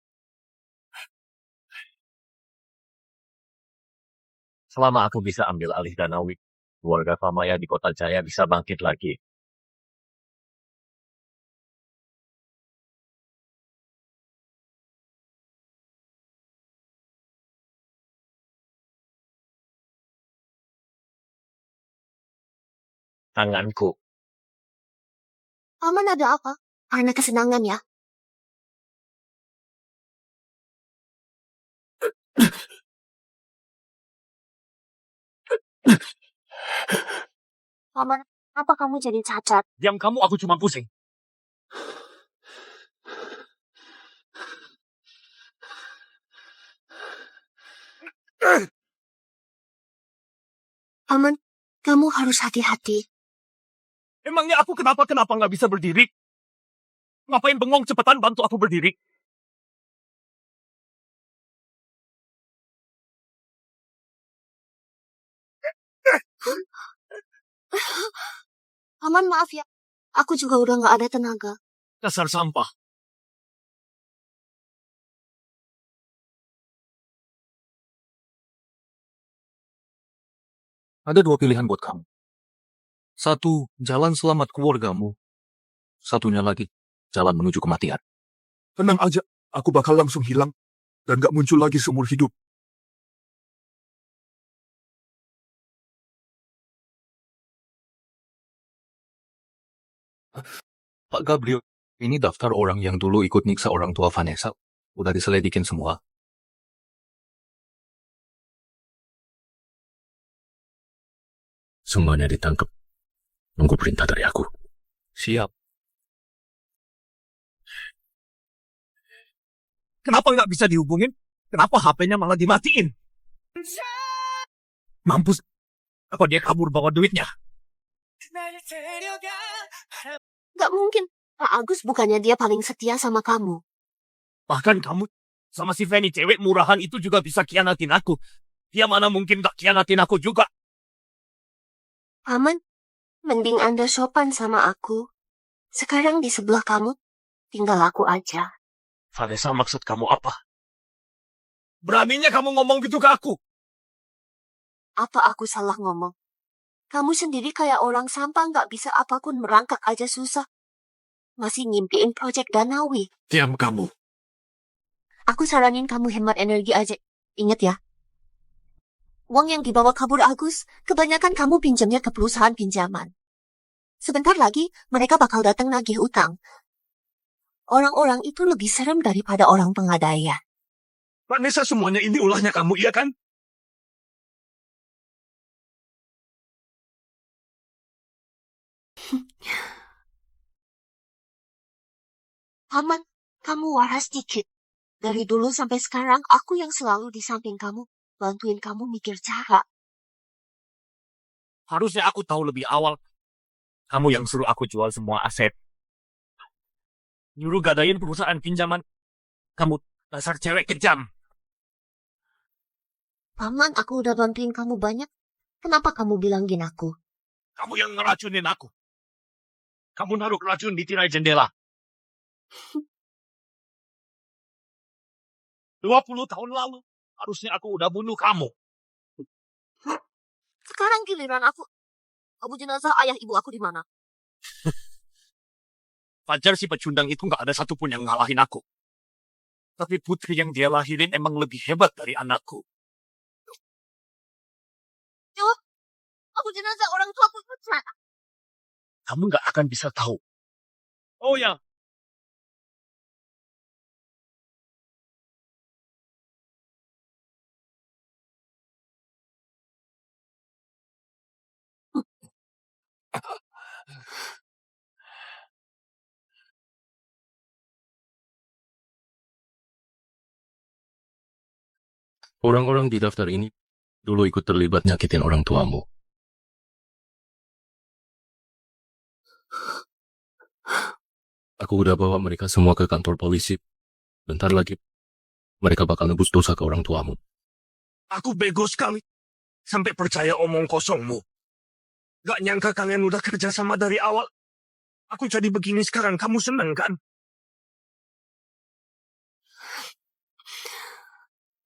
Selama aku bisa ambil alih Danawi, keluarga Famaya di Kota Jaya bisa bangkit lagi. Tanganku. Paman ada apa? Karena kesenangan ya. Paman, apa kamu jadi cacat? Diam kamu, aku cuma pusing. Paman, kamu harus hati-hati. Emangnya aku kenapa nggak bisa berdiri? Ngapain bengong, cepetan bantu aku berdiri. Paman maaf ya. Aku juga udah nggak ada tenaga. Dasar sampah. Ada dua pilihan buat kamu. Satu, jalan selamat keluargamu. Satunya lagi, jalan menuju kematian. Tenang aja, aku bakal langsung hilang dan gak muncul lagi seumur hidup. Pak Gabriel, ini daftar orang yang dulu ikut nyiksa orang tua Vanessa. Udah diselidikin semua. Semuanya ditangkap. Nunggu perintah dari aku. Siap. Kenapa nggak bisa dihubungin? Kenapa HP-nya malah dimatiin? Mampus. Apa dia kabur bawa duitnya? Gak mungkin. Pak Agus bukannya dia paling setia sama kamu. Bahkan kamu sama si Fanny cewek murahan itu juga bisa khianatin aku. Dia mana mungkin gak khianatin aku juga. Paman, mending Anda sopan sama aku. Sekarang di sebelah kamu, tinggal aku aja. Vanessa, maksud kamu apa? Beraninya kamu ngomong gitu ke aku? Apa aku salah ngomong? Kamu sendiri kayak orang sampah nggak bisa apapun merangkak aja susah. Masih ngimpiin proyek Danawi. Diam kamu. Aku saranin kamu hemat energi aja. Ingat ya. Uang yang dibawa kabur Agus, kebanyakan kamu pinjamnya ke perusahaan pinjaman. Sebentar lagi, mereka bakal datang nagih utang. Orang-orang itu lebih serem daripada orang pengadaian. Vanessa, semuanya ini ulahnya kamu, iya kan? Paman, kamu waras dikit. Dari dulu sampai sekarang, aku yang selalu di samping kamu, bantuin kamu mikir cara. Harusnya aku tahu lebih awal. Kamu yang suruh aku jual semua aset. Nyuruh gadain perusahaan pinjaman. Kamu dasar cewek kejam. Paman, aku udah bantuin kamu banyak. Kenapa kamu bilangin aku? Kamu yang ngeracunin aku. Kamu naruh racun di tirai jendela. 20 tahun lalu, harusnya aku udah bunuh kamu. Sekarang giliran aku. Kamu jenazah ayah ibu aku di mana? Fajar si pecundang itu nggak ada satupun yang ngalahin aku. Tapi putri yang dia lahirin emang lebih hebat dari anakku. Jawab, aku jenazah orang tua aku di mana? Kamu nggak akan bisa tahu. Oh ya, Orang-orang di daftar ini dulu ikut terlibat nyakitin orang tuamu. Aku udah bawa mereka semua ke kantor polisi. Bentar lagi, mereka bakal nebus dosa ke orang tuamu. Aku bego sekali. Sampai percaya omong kosongmu. Gak nyangka kalian udah kerja sama dari awal. Aku jadi begini sekarang, kamu seneng kan?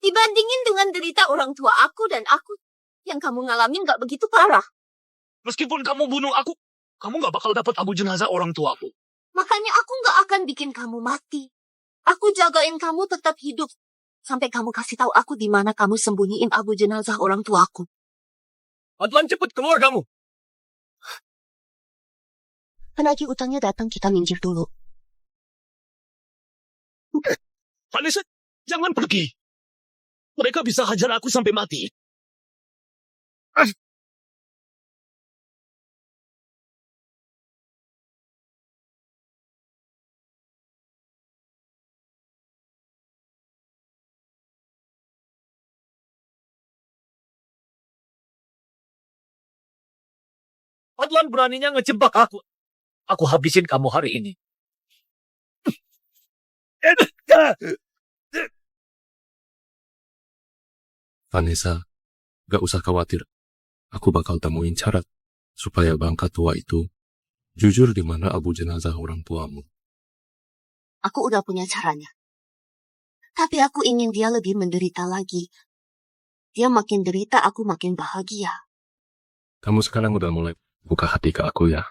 Dibandingin dengan derita orang tua aku dan aku, yang kamu ngalamin gak begitu parah. Meskipun kamu bunuh aku, kamu gak bakal dapat abu jenazah orang tuaku. Makanya aku gak akan bikin kamu mati. Aku jagain kamu tetap hidup. Sampai kamu kasih tahu aku di mana kamu sembunyiin abu jenazah orang tuaku. Adlan cepet keluar kamu. Penagih utangnya datang, kita minggir dulu. Vanessa, jangan pergi. Mereka bisa hajar aku sampai mati. Adlan beraninya ngejebak aku. Aku habisin kamu hari ini. Vanessa, gak usah khawatir. Aku bakal temuin cara supaya bangka tua itu jujur di mana abu jenazah orang tuamu. Aku udah punya caranya. Tapi aku ingin dia lebih menderita lagi. Dia makin derita, aku makin bahagia. Kamu sekarang udah mulai buka hati ke aku ya.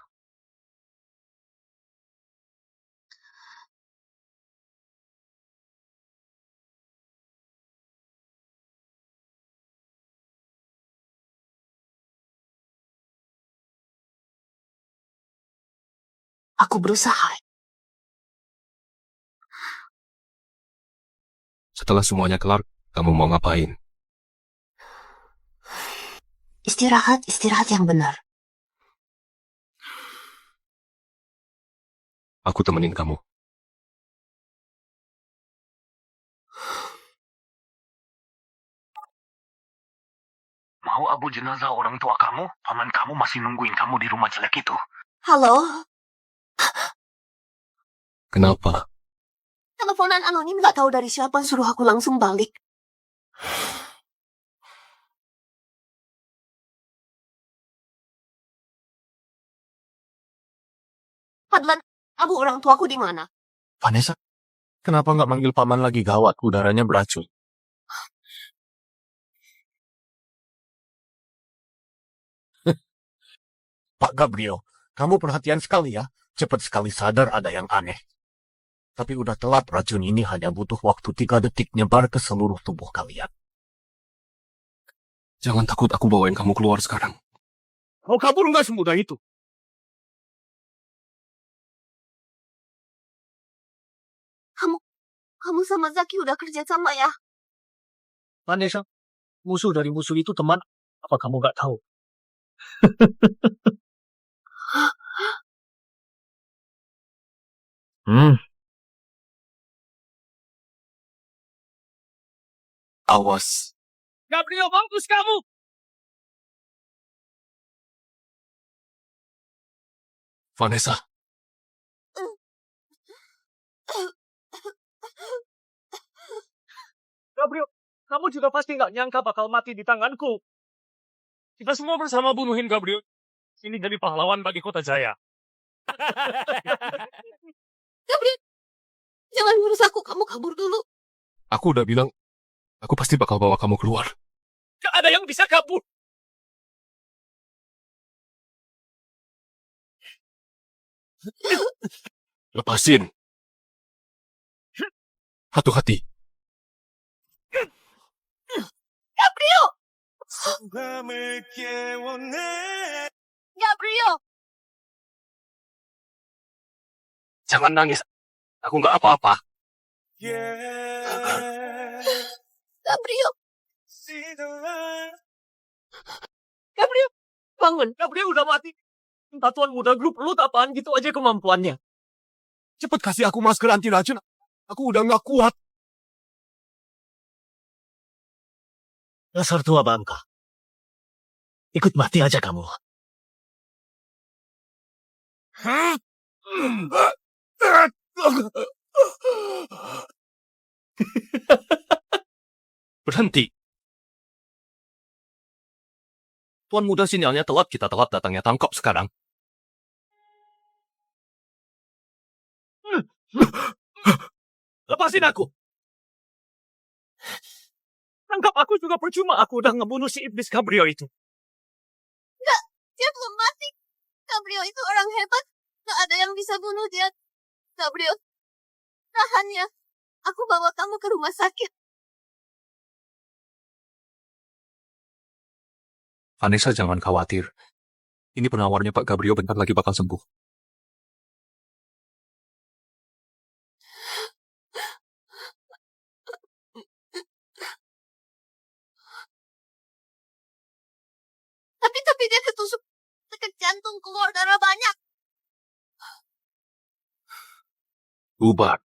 Aku berusaha. Setelah semuanya kelar, kamu mau ngapain? Istirahat yang benar. Aku temenin kamu. Mau abu jenazah orang tua kamu? Paman kamu masih nungguin kamu di rumah jelek itu. Halo? Kenapa? Teleponan anonim gak tahu dari siapa, suruh aku langsung balik. Padlan, abu orang tuaku di mana? Vanessa, kenapa nggak manggil paman lagi? Gawat, udaranya beracun. Pak Gabriel, kamu perhatian sekali ya. Cepat sekali sadar ada yang aneh. Tapi udah telat, racun ini hanya butuh waktu 3 detik nyebar ke seluruh tubuh kalian. Jangan takut aku bawain kamu keluar sekarang. Kau kabur nggak semudah itu. Kamu sama Zaki udah kerja sama ya? Vanessa, musuh dari musuh itu teman. Apa kamu gak tahu? Awas. Gabriel, mampus kamu! Vanessa, Gabriel, kamu juga pasti gak nyangka bakal mati di tanganku. Kita semua bersama bunuhin Gabriel. Ini jadi pahlawan bagi Kota Jaya. Gabriel, jangan ngurus aku, kamu kabur dulu. aku udah bilang, aku pasti bakal bawa kamu keluar. Gak ada yang bisa kabur. Lepasin. Hati-hati. Gabriel! 밤을 깨워내 Gabriel! Jangan nangis. Aku nggak apa-apa. Gabriel! See the light. Gabriel! Bangun! Gabriel udah mati. Tatuan muda grup lu apaan gitu aja kemampuannya. Cepat kasih aku masker anti racun. Aku udah nggak kuat. Dasar tua bangka. Ikut mati aja kamu. Berhenti. Tuan muda sinyalnya telat, kita telat datangnya, tangkap sekarang. Lepasin aku. Tangkap aku juga percuma. Aku udah ngebunuh si iblis Gabriel itu. Enggak, dia belum mati. Gabriel itu orang hebat. Gak ada yang bisa bunuh dia. Gabriel, tahan ya. Aku bawa kamu ke rumah sakit. Vanessa, jangan khawatir. Ini penawarnya Pak Gabriel bentar lagi bakal sembuh. Tapi dia ketusuk dekat jantung, keluar darah banyak. Bubar.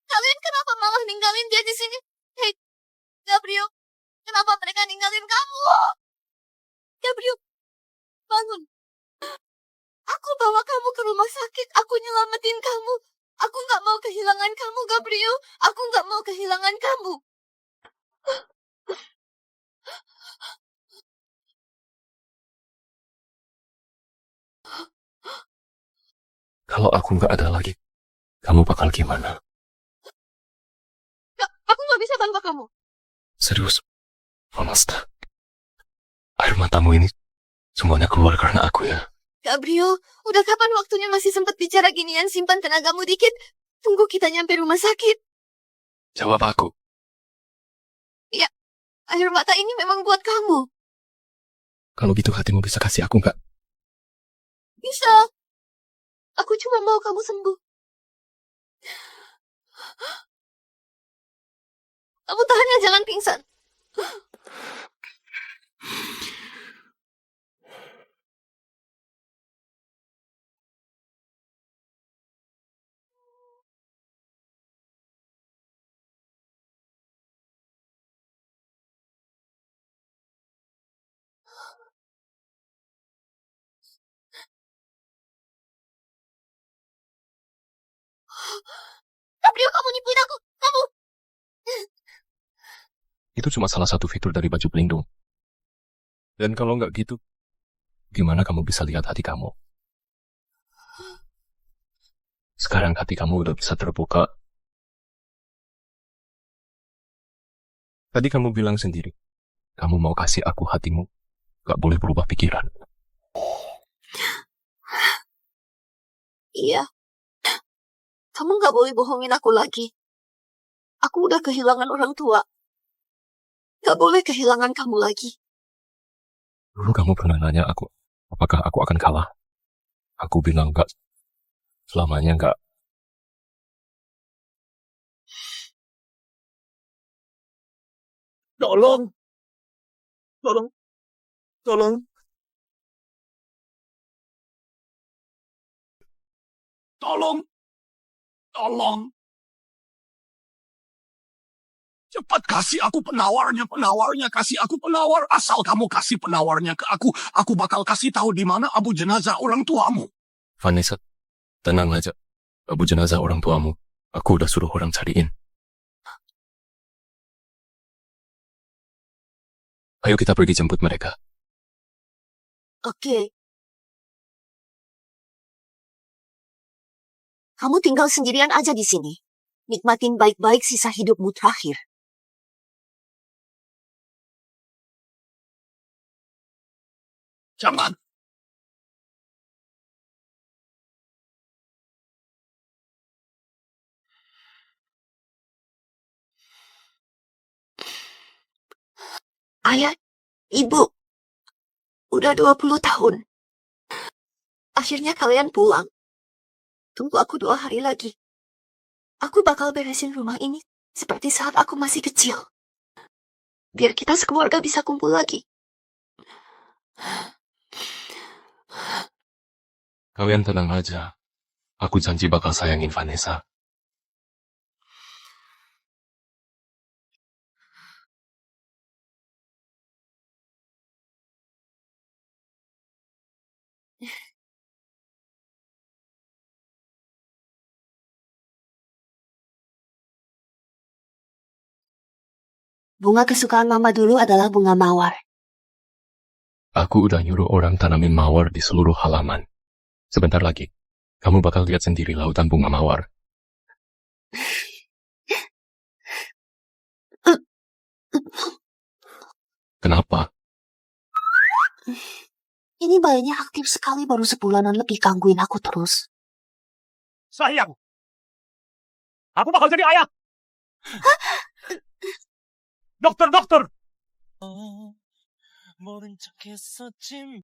Kalian kenapa malah ninggalin dia di sini? Hei, Gabriel, kenapa mereka ninggalin kamu? Gabriel, bangun. Aku bawa kamu ke rumah sakit. Aku nyelamatin kamu. Aku nggak mau kehilangan kamu, Gabriel. Aku nggak mau kehilangan kamu. Kalau aku nggak ada lagi, kamu bakal gimana? Aku nggak bisa tanpa kamu. Serius, Honesta. Air matamu ini semuanya keluar karena aku ya. Gabriel, udah kapan waktunya masih sempat bicara ginian? Simpan tenagamu dikit. Tunggu kita nyampe rumah sakit. Jawab aku. Ya, air mata ini memang buat kamu. Kalau gitu hatimu bisa kasih aku nggak? Bisa. Aku cuma mau kamu sembuh. Kamu tahan ya, jangan pingsan. Gabriel, kamu nipuin aku. Kamu. Itu cuma salah satu fitur dari baju pelindung. Dan kalau nggak gitu, gimana kamu bisa lihat hati kamu? Sekarang hati kamu udah bisa terbuka. Tadi kamu bilang sendiri, kamu mau kasih aku hatimu, nggak boleh berubah pikiran. Iya. Kamu nggak boleh bohongin aku lagi. Aku udah kehilangan orang tua. Nggak boleh kehilangan kamu lagi. Dulu kamu pernah nanya aku, apakah aku akan kalah? Aku bilang nggak. Selamanya nggak. Tolong. Tolong. Tolong. Tolong. Tolong. Cepat kasih aku penawarnya, kasih aku penawar. Asal kamu kasih penawarnya ke aku bakal kasih tahu di mana abu jenazah orang tuamu. Vanessa, tenang aja. Abu jenazah orang tuamu, aku udah suruh orang cariin. Ayo kita pergi jemput mereka. Oke. Kamu tinggal sendirian aja di sini. Nikmatin baik-baik sisa hidupmu terakhir. Jangan. Ayah, Ibu, udah 20 tahun. Akhirnya kalian pulang. Tunggu aku 2 hari lagi. Aku bakal beresin rumah ini seperti saat aku masih kecil. Biar kita sekeluarga bisa kumpul lagi. Kalian tenang aja. Aku janji bakal sayangin Vanessa. Bunga kesukaan Mama dulu adalah bunga mawar. Aku udah nyuruh orang tanamin mawar di seluruh halaman. Sebentar lagi, kamu bakal lihat sendiri lautan bunga mawar. Kenapa? Ini bayinya aktif sekali, baru sebulanan lebih gangguin aku terus. Sayang. Aku bakal jadi ayah. Dokter.